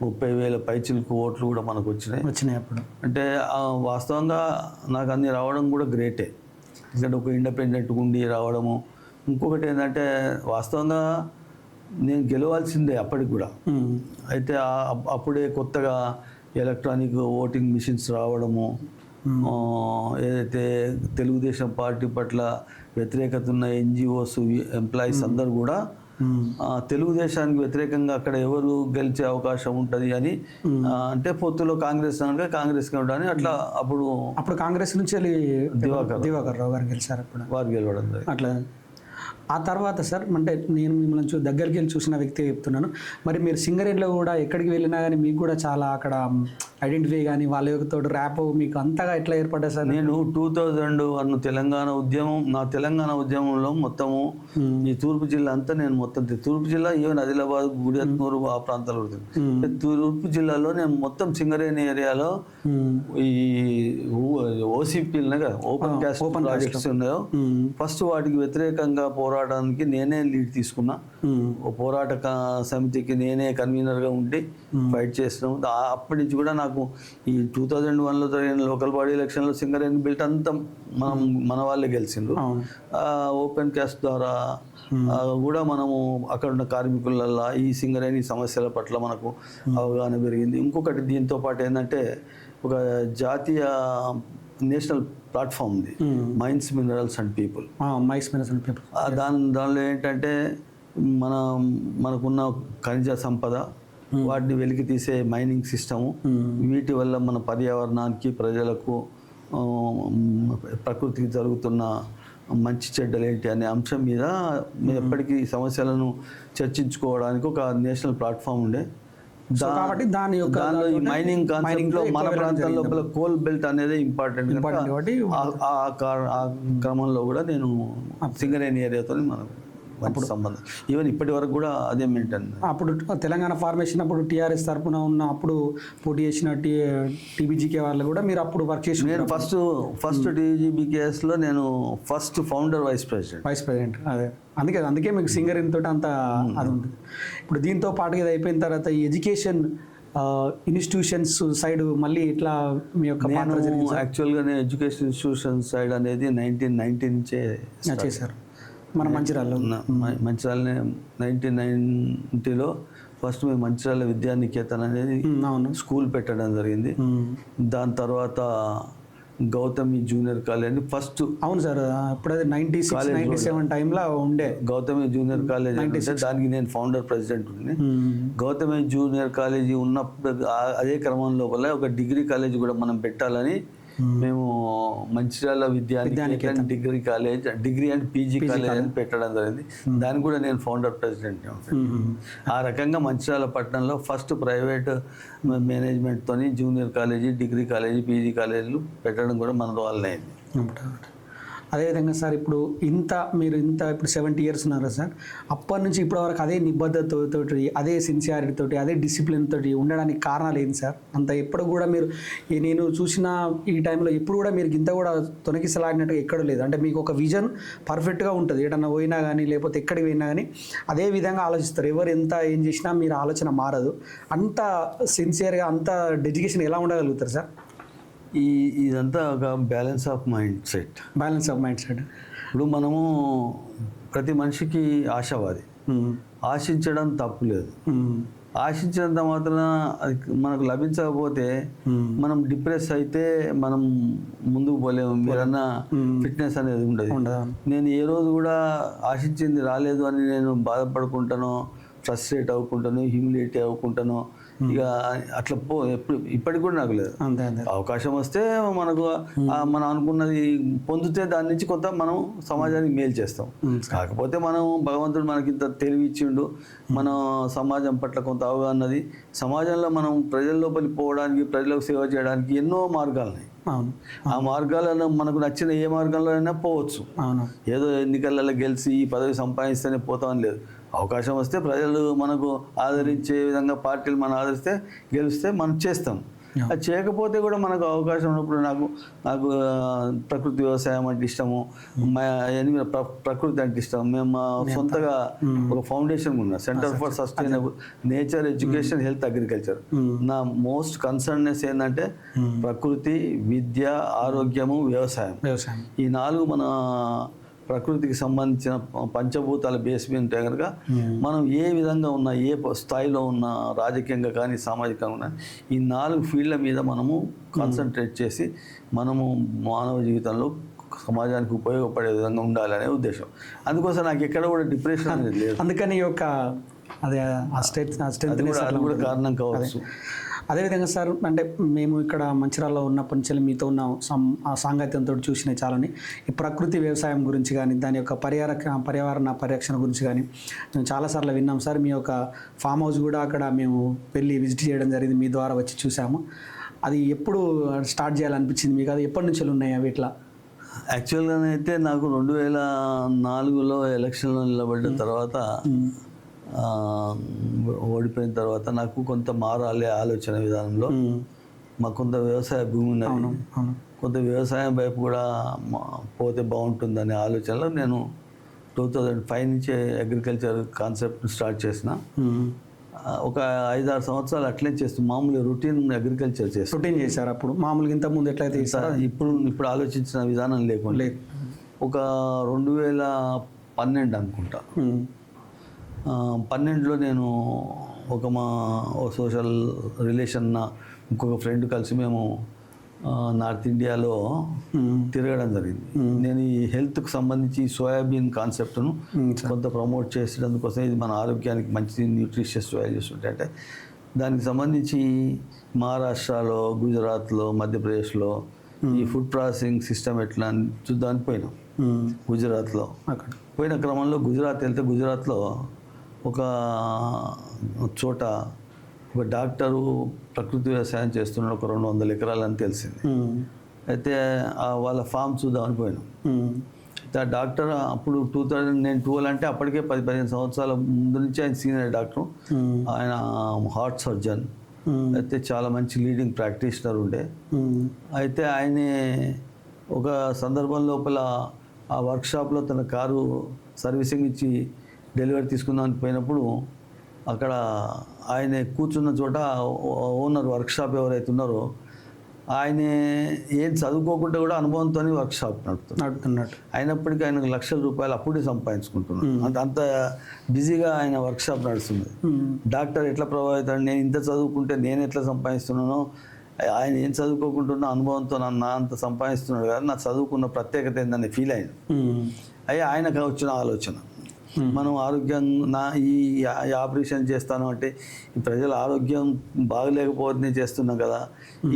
30,000 పైచిలకు ఓట్లు కూడా మనకు వచ్చినాయి అప్పుడు. అంటే వాస్తవంగా నాకు అన్ని రావడం కూడా గ్రేటే, ఎందుకంటే ఒక ఇండిపెండెంట్ ఉండి రావడము. ఇంకొకటి ఏంటంటే వాస్తవంగా నేను గెలవాల్సిందే అప్పటికి కూడా. అయితే అప్పుడే కొత్తగా ఎలక్ట్రానిక్ ఓటింగ్ మిషన్స్ రావడము, ఏదైతే తెలుగుదేశం పార్టీ పట్ల వ్యతిరేకత ఉన్న NGOs, ఎంప్లాయీస్ అందరూ కూడా తెలుగుదేశానికి వ్యతిరేకంగా అక్కడ ఎవరు గెలిచే అవకాశం ఉంటుంది అని, అంటే పొత్తులో కాంగ్రెస్ అనగా కాంగ్రెస్ ఉండని అట్లా అప్పుడు కాంగ్రెస్ నుంచి దివాకర్ రావు గారు గెలిచారు. అప్పుడు వారు గెలవడం అట్లా. ఆ తర్వాత సార్ అంటే నేను మిమ్మల్ని దగ్గరికి వెళ్ళి చూసిన వ్యక్తి చెప్తున్నాను, మరి మీరు సింగరేణిలో కూడా ఎక్కడికి వెళ్ళినా కానీ మీకు కూడా చాలా అక్కడ ఐడెంటిఫై కానీ వాళ్ళ యొక్క ర్యాప్ మీకు అంతగా ఎట్లా ఏర్పడ్డా సార్? నేను 2001 తెలంగాణ ఉద్యమంలో మొత్తము ఈ తూర్పు జిల్లా అంతా నేను మొత్తం తూర్పు జిల్లా ఈవెన్ ఆదిలాబాద్, గుడియత్నూరు ఆ ప్రాంతాలు ఉంటుంది. తూర్పు జిల్లాలో నేను మొత్తం సింగరేణి ఏరియాలో ఈ ఓసీపీలుగా ఓపెన్ క్యాస్ట్ ప్రాజెక్ట్స్ ఉన్నాయో ఫస్ట్ వాటికి వ్యతిరేకంగా పోరాటానికి నేనే లీడ్ తీసుకున్నా. ఓ పోరాట సమితికి నేనే కన్వీనర్గా ఉండి ఫైట్ చేసినాం. అప్పటి నుంచి కూడా నాకు ఈ 2001లో జరిగిన లోకల్ బాడీ ఎలక్షన్లో సింగరేణి బిల్ట్ అంతా మన వాళ్ళే గెలిచిండ్రు. ఓపెన్ క్యాస్ట్ ద్వారా కూడా మనము అక్కడ ఉన్న కార్మికులల్లో ఈ సింగరేణి సమస్యల పట్ల మనకు అవగాహన పెరిగింది. ఇంకొకటి దీంతో పాటు ఏంటంటే ఒక జాతీయ నేషనల్ ప్లాట్ఫామ్ ఉంది, మైన్స్ మినరల్స్ అండ్ పీపుల్. దానిలో ఏంటంటే మనకున్న ఖనిజ సంపద, వాటిని వెలికి తీసే మైనింగ్ సిస్టము, వీటి వల్ల మన పర్యావరణానికి, ప్రజలకు, ప్రకృతికి జరుగుతున్న మంచి చెడ్డలేంటి అనే అంశం మీద ఎప్పటికీ సమస్యలను చర్చించుకోవడానికి ఒక నేషనల్ ప్లాట్ఫామ్ ఉండే. దానిలో ఈ మైనింగ్ కాన్సెప్ట్లో మన ప్రాంతం లోపల కోల్ బెల్ట్ అనేది ఇంపార్టెంట్. ఆ క్రమంలో కూడా నేను సింగరేణి ఏరియాతో మనం మంచి సంబంధం. ఈవెన్ ఇప్పటి వరకు కూడా అదే మెయింటైన్. అప్పుడు తెలంగాణ ఫార్మేషన్ అప్పుడు టీఆర్ఎస్ తరపున ఉన్న అప్పుడు పోటీ చేసిన టీబీజీకే వాళ్ళు కూడా మీరు అప్పుడు వర్క్ చేసి నేను ఫస్ట్ టీజీబీకేఎస్లో నేను ఫస్ట్ ఫౌండర్ వైస్ ప్రెసిడెంట్. అదే అందుకే మీకు సింగర్ తోటి అంత అది ఉంటుంది. ఇప్పుడు దీంతో పాటుగా ఇది అయిపోయిన తర్వాత ఈ ఎడ్యుకేషన్ ఇన్స్టిట్యూషన్స్ సైడ్ మళ్ళీ ఇట్లా మీ యొక్క పాత్ర జరిగింది? యాక్చువల్గా నేను ఎడ్యుకేషన్ ఇన్స్టిట్యూషన్ సైడ్ అనేది 1990 నుంచే చేశారు మన మంచిర్యాలలో. మంచిర్యాలనే 1990లో ఫస్ట్ మేము మంచిర్యాల విద్యానికేతన్ అనేది స్కూల్ పెట్టడం జరిగింది. దాని తర్వాత గౌతమి జూనియర్ కాలేజ్ అని ఫస్ట్. అవును సార్, ఇప్పుడు 96, 97 టైంలో ఉండే గౌతమి జూనియర్ కాలేజ్ అంటే దానికి నేను ఫౌండర్ ప్రెసిడెంట్ ఉండే. గౌతమి జూనియర్ కాలేజీ ఉన్నప్పుడు అదే క్రమం లోపల ఒక డిగ్రీ కాలేజ్ కూడా మనం పెట్టాలని మేము Mancherial Vidyaniketan degree and PG college అని పెట్టడం జరిగింది. దానికి కూడా నేను ఫౌండర్ ప్రెసిడెంట్. ఆ రకంగా మంచిర్యాల పట్టణంలో ఫస్ట్ ప్రైవేట్ మేనేజ్మెంట్తోని junior college, degree college, PG కాలేజీలు పెట్టడం కూడా మన వల్లనే అయింది. అదేవిధంగా సార్ మీరు ఇప్పుడు 70 years ఉన్నారు సార్. అప్పటి నుంచి ఇప్పటి వరకు అదే నిబద్ధతతోటి, అదే సిన్సియారిటీ తోటి, అదే డిసిప్లిన్ తోటి ఉండడానికి కారణాలు ఏంటి సార్? అంత ఎప్పుడు కూడా మీరు నేను చూసిన ఈ టైంలో ఎప్పుడు కూడా మీరు ఇంత కూడా తొలగిసలాడినట్టుగా ఎక్కడ లేదు. అంటే మీకు ఒక విజన్ పర్ఫెక్ట్గా ఉంటుంది. ఎటన్నా పోయినా కానీ లేకపోతే ఎక్కడికి పోయినా కానీ అదే విధంగా ఆలోచిస్తారు. ఎవరు ఎంత ఏం చేసినా మీరు ఆలోచన మారదు. అంత సిన్సియర్గా అంత డెడికేషన్ ఎలా ఉండగలుగుతారు సార్? ఇదంతా ఒక బ్యాలెన్స్ ఆఫ్ మైండ్ సెట్. ఇప్పుడు మనము ప్రతి మనిషికి ఆశావాది. ఆశించడం తప్పు లేదు. ఆశించినంత మాత్రాన మనకు లభించకపోతే మనం డిప్రెస్ అయితే మనం ముందుకు పోలేము. మీరన్నా ఫిట్నెస్ అనేది ఉండదు. నేను ఏ రోజు కూడా ఆశించింది రాలేదు అని నేను బాధపడుకుంటాను, ఫ్రస్ట్రేట్ అవ్వకుంటాను, హ్యూమిలేట్ అవ్వకుంటాను. ఇక అట్లా ఇప్పటికి కూడా నాకు లేదు. అవకాశం వస్తే మనకు మనం అనుకున్నది పొందితే దాని నుంచి కొంత మనం సమాజానికి మేలు చేస్తాం. కాకపోతే మనం భగవంతుడు మనకి ఇంత తెలివి ఇచ్చిండు, మనం సమాజం పట్ల కొంత అవగాహనది. సమాజంలో మనం ప్రజల లోపలికి పోవడానికి, ప్రజలకు సేవ చేయడానికి ఎన్నో మార్గాలు ఉన్నాయి. ఆ మార్గాలను మనకు నచ్చిన ఏ మార్గంలో అయినా పోవచ్చు. ఏదో ఎన్నికలలో గెలిచి ఈ పదవి సంపాదిస్తేనే పోతామని లేదు. అవకాశం వస్తే ప్రజలు మనకు ఆదరించే విధంగా పార్టీలు మనం ఆదరిస్తే గెలిస్తే మనం చేస్తాం. అది చేయకపోతే కూడా మనకు అవకాశం ఉన్నప్పుడు నాకు ప్రకృతి వ్యవసాయం అంటే ఇష్టము, ప్రకృతి అంటే ఇష్టం. మేము మా సొంతగా ఒక ఫౌండేషన్ ఉన్నా, centre for sustainable nature education health agriculture. నా మోస్ట్ కన్సర్న్నెస్ ఏంటంటే ప్రకృతి, విద్య, ఆరోగ్యము, వ్యవసాయం. ఈ 4 మన ప్రకృతికి సంబంధించిన పంచభూతాల బేస్ మీద ఉంటే కనుక మనం ఏ విధంగా ఉన్నా, ఏ స్థాయిలో ఉన్నా, రాజకీయంగా కానీ సామాజికంగా ఉన్నా, ఈ 4 ఫీల్డ్ల మీద మనము కాన్సన్ట్రేట్ చేసి మనము మానవ జీవితంలో సమాజానికి ఉపయోగపడే విధంగా ఉండాలనే ఉద్దేశం. అందుకోసం నాకు ఎక్కడ కూడా డిప్రెషన్ అనేది లేదు. అందుకని అది కూడా కారణం కావచ్చు. అదేవిధంగా సార్, అంటే మేము ఇక్కడ మంచిర్యాలలో ఉన్నప్పటి నుంచి మీతో ఉన్న సాంగత్యంతో చూసిన చాలని ఈ ప్రకృతి వ్యవసాయం గురించి కానీ, దాని యొక్క పర్యావరణ పరిరక్షణ గురించి కానీ మేము చాలాసార్లు విన్నాం సార్. మీ యొక్క ఫామ్ హౌస్ కూడా అక్కడ మేము వెళ్ళి విజిట్ చేయడం జరిగింది, మీ ద్వారా వచ్చి చూసాము. అది ఎప్పుడు స్టార్ట్ చేయాలనిపించింది మీకు? అది ఎప్పటి నుంచి ఉన్నాయి అవి? ఇట్లా యాక్చువల్గానైతే నాకు 2004లో ఎలక్షన్లో నిలబడ్డ తర్వాత, ఓడిపోయిన తర్వాత నాకు కొంత మారాలి ఆలోచన విధానంలో. మాకు కొంత వ్యవసాయ భూమి ఉన్నది, కొంత వ్యవసాయం వైపు కూడా పోతే బాగుంటుందనే ఆలోచనలో నేను 2005 నుంచి అగ్రికల్చర్ కాన్సెప్ట్ స్టార్ట్ చేసిన. ఒక 5-6 సంవత్సరాలు అట్లే చేస్తూ మామూలుగా రొటీన్ అగ్రికల్చర్ చేశారు. అప్పుడు మామూలుగా ఇంతకుముందు ఎట్లయితే ఇప్పుడు ఆలోచించిన విధానం లేకుండా ఒక 2012 అనుకుంటా, 12లో నేను మా సోషల్ రిలేషన్ ఇంకొక ఫ్రెండ్ కలిసి మేము నార్త్ ఇండియాలో తిరగడం జరిగింది. నేను ఈ హెల్త్కి సంబంధించి సోయాబీన్ కాన్సెప్ట్ను కొంత ప్రమోట్ చేసేందుకోసం, ఇది మన ఆరోగ్యానికి మంచి న్యూట్రిషియస్ వాల్యూస్ ఉంటాయంటే దానికి సంబంధించి మహారాష్ట్రలో, గుజరాత్లో, మధ్యప్రదేశ్లో ఈ ఫుడ్ ప్రాసెసింగ్ సిస్టమ్ ఎట్లా అని చూద్దానికి పోయినాం. గుజరాత్లో పోయిన క్రమంలో గుజరాత్లో ఒక చోట ఒక డాక్టరు ప్రకృతి వ్యవసాయం చేస్తున్నాడు, ఒక 200 ఎకరాలని తెలిసింది. అయితే వాళ్ళ ఫామ్ చూద్దామని పోయినాం. డాక్టర్ అప్పుడు 2012 అంటే అప్పటికే 10-15 సంవత్సరాల ముందు నుంచి ఆయన సీనియర్ డాక్టర్. ఆయన హార్ట్ సర్జన్ అయితే చాలా మంచి లీడింగ్ ప్రాక్టీషనర్ ఉండే. అయితే ఆయనే ఒక సందర్భం లోపల ఆ వర్క్షాప్లో తన కారు సర్వీసింగ్ ఇచ్చి డెలివరీ తీసుకుందామని పోయినప్పుడు అక్కడ ఆయన కూర్చున్న చోట ఓనర్ వర్క్షాప్ ఎవరైతే ఉన్నారో ఆయన ఏం చదువుకోకుండా కూడా అనుభవంతో వర్క్షాప్ నడుపుతున్నాడు. అయినప్పటికీ ఆయనకు లక్షల రూపాయలు అప్పుడే సంపాదించుకుంటున్నాడు. అంత బిజీగా ఆయన వర్క్షాప్ నడుస్తుంది. డాక్టర్ ఎట్లా ప్రభావితం, నేను ఇంత చదువుకుంటే నేను ఎట్లా సంపాదిస్తున్నానో, ఆయన ఏం చదువుకోకుండా అనుభవంతో నా అంత సంపాదిస్తున్నాడు కదా, నా చదువుకున్న ప్రత్యేకత ఏందని ఫీల్ అయింది. అయ్యి ఆయనకు వచ్చిన ఆలోచన, మనం ఆరోగ్యం ఈ ఆపరేషన్ చేస్తాను అంటే ఈ ప్రజల ఆరోగ్యం బాగలేకపోతే చేస్తున్నాం కదా,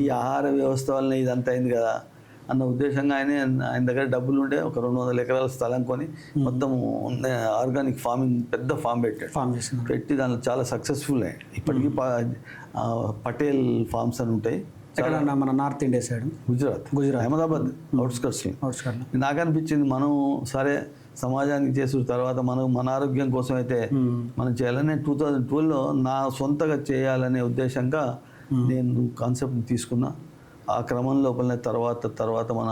ఈ ఆహార వ్యవస్థ వలన ఇదంతా అయింది కదా అన్న ఉద్దేశంగా ఆయన దగ్గర డబ్బులు ఉండే ఒక 200 ఎకరాల స్థలం కొని మొత్తం ఆర్గానిక్ ఫార్మింగ్ పెద్ద ఫామ్ పెట్టి దానిలో చాలా సక్సెస్ఫుల్ అయ్యాయి. ఇప్పటికీ పటేల్ ఫార్మ్స్ అని ఉంటాయి మన north India side, Gujarat Ahmedabad outskirts. నాకు అనిపించింది మనం సరే సమాజానికి చేసిన తర్వాత మన ఆరోగ్యం కోసం అయితే మనం చేయాలని 2012లో నా సొంతగా చేయాలనే ఉద్దేశంగా నేను కాన్సెప్ట్ని తీసుకున్నా. ఆ క్రమం లోపలనే తర్వాత మన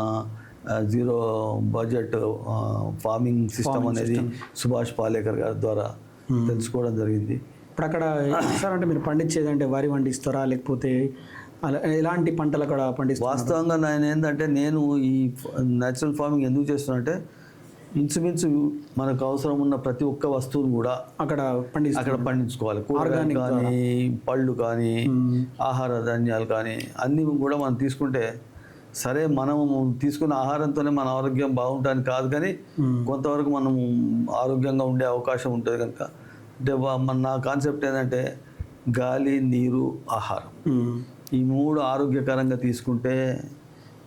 జీరో బడ్జెట్ ఫార్మింగ్ సిస్టమ్ అనేది సుభాష్ పాలేకర్ గారి ద్వారా తెలుసుకోవడం జరిగింది. ఇప్పుడు అక్కడ సార్ అంటే మీరు పండించేది అంటే వరి పండిస్తారా లేకపోతే ఎలాంటి పంటలు అక్కడ పండిస్తారు? వాస్తవంగా నేను ఏంటంటే నేను ఈ న్యాచురల్ ఫార్మింగ్ ఎందుకు చేస్తున్నా అంటే ఇంచుమించు మనకు అవసరం ఉన్న ప్రతి ఒక్క వస్తువును కూడా అక్కడ పండించుకోవాలి. కూరగాయలు కానీ, పళ్ళు కానీ, ఆహార ధాన్యాలు కానీ అన్నీ కూడా మనం తీసుకుంటే సరే మనం తీసుకున్న ఆహారంతోనే మన ఆరోగ్యం బాగుంటానికి కాదు, కానీ కొంతవరకు మనం ఆరోగ్యంగా ఉండే అవకాశం ఉంటుంది. కనుక అంటే నా కాన్సెప్ట్ ఏంటంటే గాలి, నీరు, ఆహారం ఈ 3 ఆరోగ్యకరంగా తీసుకుంటే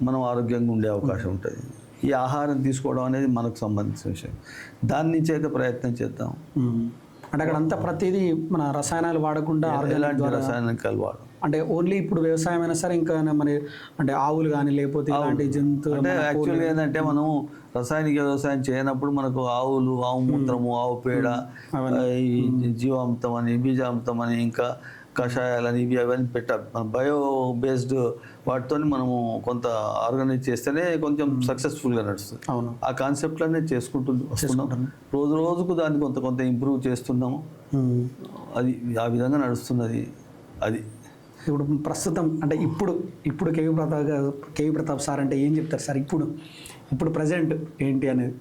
మనం ఆరోగ్యంగా ఉండే అవకాశం ఉంటుంది. ఈ ఆహారం తీసుకోవడం అనేది మనకు సంబంధించిన విషయం. దాని నుంచి అయితే ప్రయత్నం చేద్దాం. అంటే అక్కడ అంతా ప్రతిదీ మన రసాయనాలు వాడకుండా ఎలాంటి రసాయనికాలు వాడడం అంటే ఓన్లీ ఇప్పుడు వ్యవసాయం అయినా సరే ఇంకా మరి అంటే ఆవులు కానీ లేకపోతే ఇలాంటి జంతువులు అంటే యాక్చువల్గా ఏంటంటే మనం రసాయనిక వ్యవసాయం చేయనప్పుడు మనకు ఆవులు, ఆవు మూత్రము, ఆవు పేడ, జీవామృతం అని, బీజామృతం అని, ఇంకా కషాయాలని ఇవి అవన్నీ పెట్టాలి. మన బయో బేస్డ్ వాటితో మనము కొంత ఆర్గనైజ్ చేస్తేనే కొంచెం సక్సెస్ఫుల్గా నడుస్తుంది. అవును, ఆ కాన్సెప్ట్లనే వస్తున్నాం. రోజుకు దాన్ని కొంత ఇంప్రూవ్ చేస్తున్నాము. అది ఆ విధంగా నడుస్తున్నది. అది ఇప్పుడు ప్రస్తుతం అంటే ఇప్పుడు కేవీ ప్రతాప్ సార్ అంటే ఏం చెప్తారు సార్? ఇప్పుడు ప్రజెంట్ ఏంటి అనేది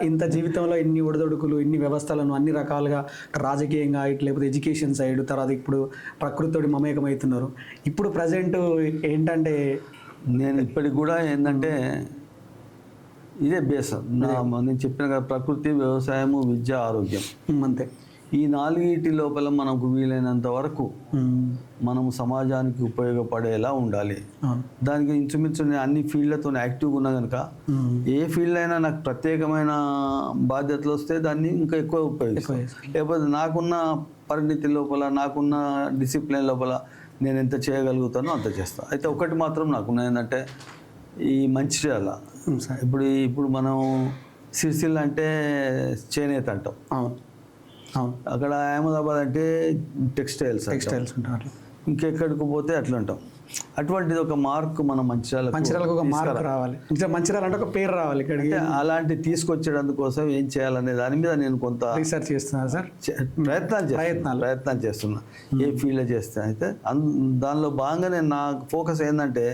ఇంత జీవితంలో ఎన్ని ఒడిదొడుకులు, ఇన్ని వ్యవస్థలను అన్ని రకాలుగా రాజకీయంగా ఇటు లేకపోతే ఎడ్యుకేషన్ సైడ్, తర్వాత ఇప్పుడు ప్రకృతితోటి మమేకమవుతున్నారు. ఇప్పుడు ప్రజెంట్ ఏంటంటే నేను ఇప్పటికి కూడా ఏంటంటే ఇదే బేస్. నేను చెప్పిన కదా, ప్రకృతి, వ్యవసాయము, విద్య, ఆరోగ్యం, అంతే. ఈ 4 లోపల మనకు వీలైనంత వరకు మనము సమాజానికి ఉపయోగపడేలా ఉండాలి. దానికి ఇంచుమించు నేను అన్ని ఫీల్డ్లతో యాక్టివ్గా ఉన్నా కనుక ఏ ఫీల్డ్ అయినా నాకు ప్రత్యేకమైన బాధ్యతలు వస్తే దాన్ని ఇంకా ఎక్కువ ఉపయోగిస్తాను. లేకపోతే నాకున్న పరిణితి లోపల, నాకున్న డిసిప్లిన్ లోపల నేను ఎంత చేయగలుగుతానో అంత చేస్తాను. అయితే ఒకటి మాత్రం నాకున్న ఏంటంటే ఈ మంచిర్యాల, ఇప్పుడు మనం సిరిసిల్ల అంటే చేనేత అంటాం, అక్కడ అహ్మదాబాద్ అంటే టెక్స్టైల్స్ ఉంటారు, ఇంకెక్కడికి పోతే అట్లా ఉంటాం. అటువంటిది ఒక మార్క్ మన మంచిర్యాలకు ఒక మార్క్ రావాలి, మంచిర్యాల అంటే ఒక పేరు రావాలి ఇక్కడికి. అలాంటి తీసుకొచ్చేందుకోసం ఏం చేయాలనే దాని మీద నేను కొంత రీసెర్చ్ చేస్తున్నాను సార్, ప్రయత్నాలు చేస్తున్నా. ఏ ఫీల్డ్ చేస్తే అయితే దానిలో భాగంగానే నా ఫోకస్ ఏంటంటే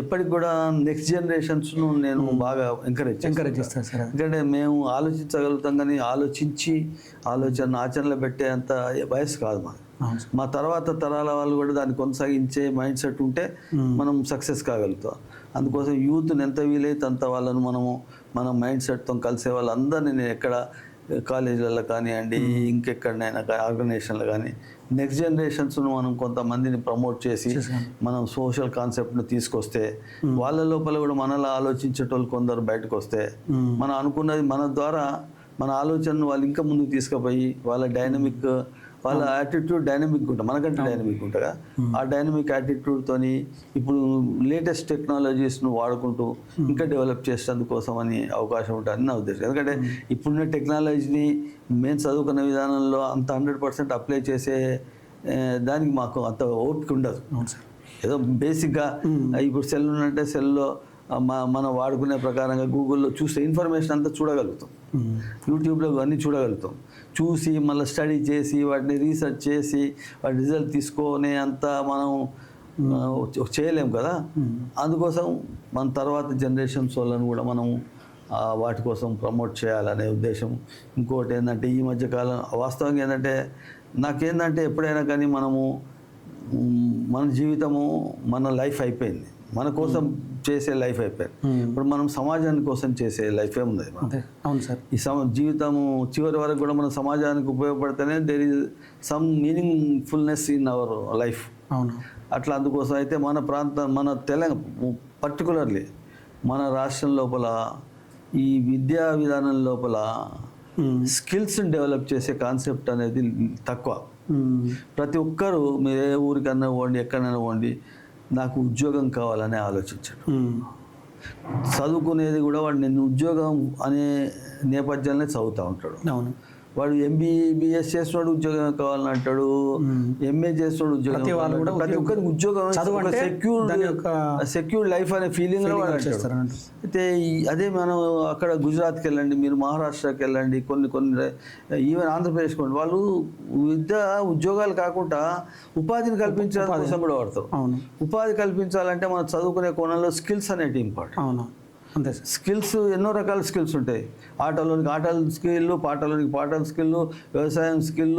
ఎప్పటికి కూడా నెక్స్ట్ జనరేషన్స్ నేను బాగా ఎంకరేజ్ చేస్తాను సార్. ఎందుకంటే మేము ఆలోచించగలుగుతాం, కానీ ఆచరణలో పెట్టే అంత వయసు కాదు మాది. మా తర్వాత తరాల వాళ్ళు కూడా దాన్ని కొనసాగించే మైండ్ సెట్ ఉంటే మనం సక్సెస్ కాగలుగుతాం. అందుకోసం యూత్ని ఎంత వీలైతే అంత వాళ్ళను మన మైండ్ సెట్తో కలిసే వాళ్ళందరినీ నేను ఎక్కడ కాలేజీలలో కానివ్వండి, ఇంకెక్కడైనా ఆర్గనైజేషన్లు కానీ నెక్స్ట్ జనరేషన్స్ను మనం కొంతమందిని ప్రమోట్ చేసి మనం సోషల్ కాన్సెప్ట్ను తీసుకొస్తే వాళ్ళ లోపల కూడా మనలా ఆలోచించేటోళ్ళు కొందరు బయటకు వస్తే మనం అనుకున్నది మన ద్వారా మన ఆలోచనను వాళ్ళు ఇంకా ముందుకు తీసుకుపోయి వాళ్ళ డైనమిక్ వాళ్ళ యాటిట్యూడ్ డైనమిక్ ఉంటుంది, మనకంటే డైనమిక్ ఉంటుందా. ఆ డైనమిక్ యాటిట్యూడ్తోని ఇప్పుడు లేటెస్ట్ టెక్నాలజీస్ను వాడుకుంటూ ఇంకా డెవలప్ చేసేందుకోసం అని అవకాశం ఉంటుంది నా ఉద్దేశం. ఎందుకంటే ఇప్పుడున్న టెక్నాలజీని మేము చదువుకున్న విధానంలో అంత 100% అప్లై చేసే దానికి మాకు అంత ఓపిక ఉండదు. ఏదో బేసిక్గా ఇప్పుడు సెల్ ఉన్నంటే సెల్లో మనం వాడుకునే ప్రకారంగా గూగుల్లో చూస్తే ఇన్ఫర్మేషన్ అంతా చూడగలుగుతాం, యూట్యూబ్లో అన్నీ చూడగలుగుతాం. చూసి మళ్ళీ స్టడీ చేసి వాటిని రీసెర్చ్ చేసి వాటి రిజల్ట్ తీసుకొని అంతా మనం చేయలేం కదా. అందుకోసం మన తర్వాత జనరేషన్స్ వాళ్ళని కూడా మనం వాటి కోసం ప్రమోట్ చేయాలనే ఉద్దేశం. ఇంకోటి ఏంటంటే ఈ మధ్యకాలం వాస్తవంగా ఏంటంటే నాకేంటంటే ఎప్పుడైనా కానీ మనము మన జీవితము మన లైఫ్ అయిపోయింది, మన కోసం చేసే లైఫ్ అయిపోయింది. ఇప్పుడు మనం సమాజాని కోసం చేసే లైఫే ఉంది. అవును సార్. ఈ జీవితము చివరి వరకు కూడా మన సమాజానికి ఉపయోగపడితేనే there is some meaningfulness in our life. అవును. అట్లా అందుకోసం అయితే మన మన తెలంగాణ పర్టికులర్లీ మన రాష్ట్రం లోపల ఈ విద్యా విధానం లోపల స్కిల్స్ని డెవలప్ చేసే కాన్సెప్ట్ అనేది తక్కువ. ప్రతి ఒక్కరూ మీరు ఏ ఊరికన్నా పోండి, ఎక్కడైనా పోండి, నాకు ఉద్యోగం కావాలని ఆలోచించాడు. చదువుకునేది కూడా వాడు నేను ఉద్యోగం అనే నేపథ్యంలో చదువుతూ ఉంటాడు. అవును. వాడు MBBS చేస్తున్నాడు ఉద్యోగం కావాలని అంటాడు, MA చేస్తున్నాడు ఉద్యోగం. ప్రతి ఒక్కరికి ఉద్యోగం సెక్యూర్డ్ లైఫ్ అనే ఫీలింగ్ చేస్తారు. అయితే అదే మనం అక్కడ గుజరాత్కి వెళ్ళండి, మీరు మహారాష్ట్రకి వెళ్ళండి, కొన్ని ఈవెన్ ఆంధ్రప్రదేశ్ కొండి, వాళ్ళు ఉద్యోగాలు కాకుండా ఉపాధిని కల్పించడం కోసం కూడా వాడతారు. ఉపాధి కల్పించాలంటే మనం చదువుకునే కోణంలో స్కిల్స్ అనేవి ఇంపార్టెంట్. అవును, అంతే. స్కిల్స్ ఎన్నో రకాల స్కిల్స్ ఉంటాయి. ఆటలోనికి ఆటల స్కిల్, పాటలోనికి పాటల స్కిల్, వ్యవసాయం skill,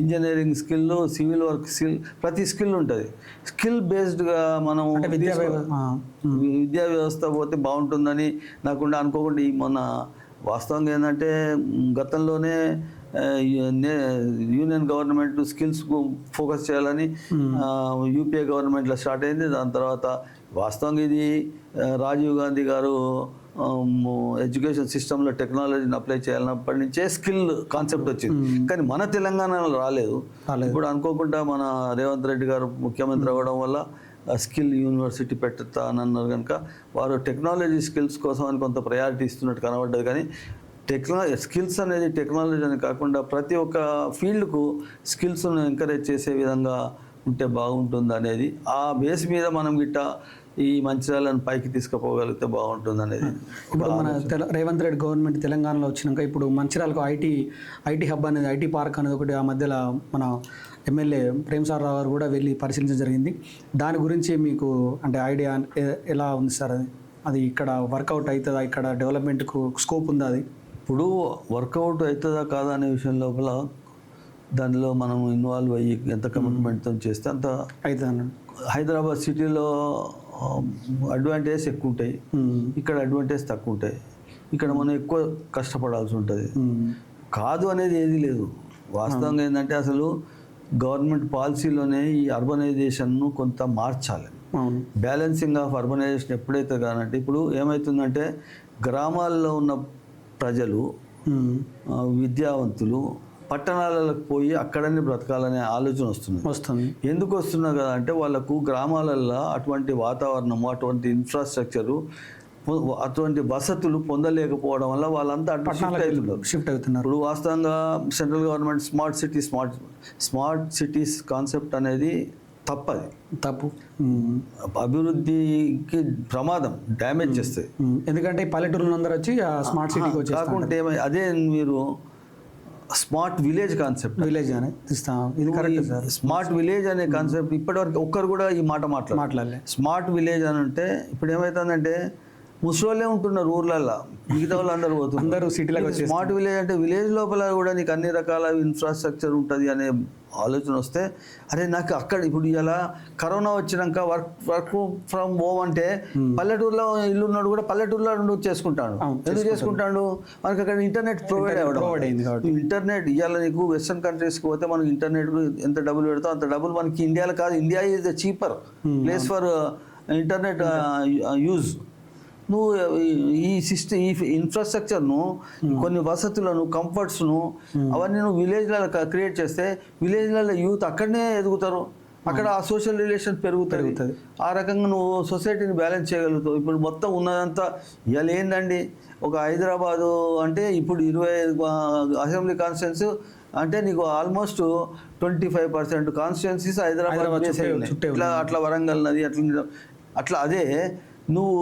engineering skill, civil work skill, ప్రతి స్కిల్ ఉంటుంది. స్కిల్ బేస్డ్గా మనం విద్యా వ్యవస్థ పోతే బాగుంటుందని నాకుండా అనుకోకుండా మొన్న వాస్తవంగా ఏంటంటే గతంలోనే యూనియన్ గవర్నమెంట్ స్కిల్స్కు ఫోకస్ చేయాలని యూపీఏ గవర్నమెంట్లో స్టార్ట్ అయింది. దాని తర్వాత వాస్తవంగా ఇది రాజీవ్ గాంధీ గారు ఎడ్యుకేషన్ సిస్టంలో టెక్నాలజీని అప్లై చేయాలన్నప్పటి నుంచే స్కిల్ కాన్సెప్ట్ వచ్చింది. కానీ మన తెలంగాణలో రాలేదు. ఇప్పుడు అనుకోకుండా మన రేవంత్ రెడ్డి గారు ముఖ్యమంత్రి అవ్వడం వల్ల స్కిల్ యూనివర్సిటీ పెడతానన్నారు కనుక వారు టెక్నాలజీ స్కిల్స్ కోసం అని కొంత ప్రయారిటీ ఇస్తున్నట్టు కనబడ్డది. కానీ స్కిల్స్ అనేది టెక్నాలజీ అని కాకుండా ప్రతి ఒక్క ఫీల్డ్కు స్కిల్స్ను ఎంకరేజ్ చేసే విధంగా ఉంటే బాగుంటుంది అనేది ఆ బేస్ మీద మనం గిట్ట ఈ మంచిర్యాలను పైకి తీసుకుపోగలిగితే బాగుంటుంది అనేది. ఇప్పుడు మన రేవంత్ రెడ్డి గవర్నమెంట్ తెలంగాణలో వచ్చినాక ఇప్పుడు మంచిర్యాలకు ఐటీ హబ్ అనేది, ఐటీ పార్క్ అనేది ఒకటి ఆ మధ్యలో మన ఎమ్మెల్యే ప్రేమ్ సార్ రావు గారు కూడా వెళ్ళి పరిశీలించడం జరిగింది. దాని గురించి మీకు అంటే ఐడియా ఎలా ఉంది సార్? అది ఇక్కడ వర్కౌట్ అవుతుందా? ఇక్కడ డెవలప్మెంట్కు స్కోప్ ఉందా? అది ఇప్పుడు వర్కౌట్ అవుతుందా కాదా అనే విషయం లోపల దానిలో మనం ఇన్వాల్వ్ అయ్యి ఎంత కమిట్మెంట్తో చేస్తే అంత అవుతుంది. హైదరాబాద్ సిటీలో అడ్వాంటేజ్ ఎక్కువ ఉంటాయి, ఇక్కడ అడ్వాంటేజ్ తక్కువ ఉంటాయి. ఇక్కడ మనం ఎక్కువ కష్టపడాల్సి ఉంటుంది. కాదు అనేది ఏది లేదు. వాస్తవంగా ఏంటంటే అసలు గవర్నమెంట్ పాలసీలోనే ఈ అర్బనైజేషన్ను కొంత మార్చాలి. బ్యాలెన్సింగ్ ఆఫ్ అర్బనైజేషన్ ఎప్పుడైతే కానంటే ఇప్పుడు ఏమవుతుందంటే గ్రామాల్లో ఉన్న ప్రజలు విద్యావంతులు పట్టణాలకు పోయి అక్కడనే బ్రతకాలనే ఆలోచన వస్తుంది. ఎందుకు వస్తున్నా కదా అంటే వాళ్ళకు గ్రామాలలో అటువంటి వాతావరణము, అటువంటి ఇన్ఫ్రాస్ట్రక్చరు, అటువంటి వసతులు పొందలేకపోవడం వల్ల వాళ్ళంతా షిఫ్ట్ అవుతున్నారు. ఇప్పుడు వాస్తవంగా central government smart cities concept అనేది తప్పు అభివృద్ధికి ప్రమాదం, డ్యామేజ్ చేస్తాయి. ఎందుకంటే పల్లెటూరులో అందరూ వచ్చి స్మార్ట్ సిటీకి కాకుంటే అదే మీరు స్మార్ట్ విలేజ్ కాన్సెప్ట్, విలేజ్ అని ఇస్తాం. ఇది కరెక్ట్ సార్. స్మార్ట్ విలేజ్ అనే కాన్సెప్ట్ ఇప్పటివరకు ఒక్కరు కూడా ఈ మాట మాట్లాడలే. స్మార్ట్ విలేజ్ అని అంటే ఇప్పుడు ఏమవుతుందంటే ముసలోళ్ళే ఉంటున్నారు ఊర్లల్లో, మిగతా వాళ్ళు అందరూ పోతున్నారు, అందరూ సిటీలో. స్మార్ట్ విలేజ్ అంటే విలేజ్ లోపల కూడా నీకు అన్ని రకాల ఇన్ఫ్రాస్ట్రక్చర్ ఉంటుంది అనే ఆలోచన వస్తే అరే నాకు అక్కడ ఇప్పుడు ఇలా కరోనా వచ్చినాక వర్క్ ఫ్రమ్ హోమ్ అంటే పల్లెటూరులో ఇల్లు ఉన్నాడు కూడా పల్లెటూరులో చేసుకుంటాడు. ఎందుకు చేసుకుంటాడు? మనకి అక్కడ ఇంటర్నెట్ ప్రొవైడ్ అయింది. ఇంటర్నెట్ ఇవాళ నీకు వెస్టర్న్ కంట్రీస్కి పోతే మనకి ఇంటర్నెట్ ఎంత డబ్బులు పెడతాం అంత డబ్బులు మనకి ఇండియాలో కాదు. India is the cheaper place for internet use. నువ్వు ఈ సిస్టమ్ ఈ ఇన్ఫ్రాస్ట్రక్చర్ను కొన్ని వసతులను కంఫర్ట్స్ను అవన్నీ నువ్వు విలేజ్లలో క్రియేట్ చేస్తే విలేజ్లలో యూత్ అక్కడనే ఎదుగుతారు, అక్కడ ఆ సోషల్ రిలేషన్ పెరుగుతుంది. ఆ రకంగా నువ్వు సొసైటీని బ్యాలెన్స్ చేయగలుగుతావు. ఇప్పుడు మొత్తం ఉన్నదంతా ఇవాళ ఏందండి, ఒక హైదరాబాదు అంటే ఇప్పుడు 25 అసెంబ్లీ కాన్స్టిట్యున్సీ అంటే నీకు ఆల్మోస్ట్ 25% కాన్స్టిట్యున్సీస్ హైదరాబాద్ ఇట్లా అట్లా వరంగల్ నది అట్లా అదే నువ్వు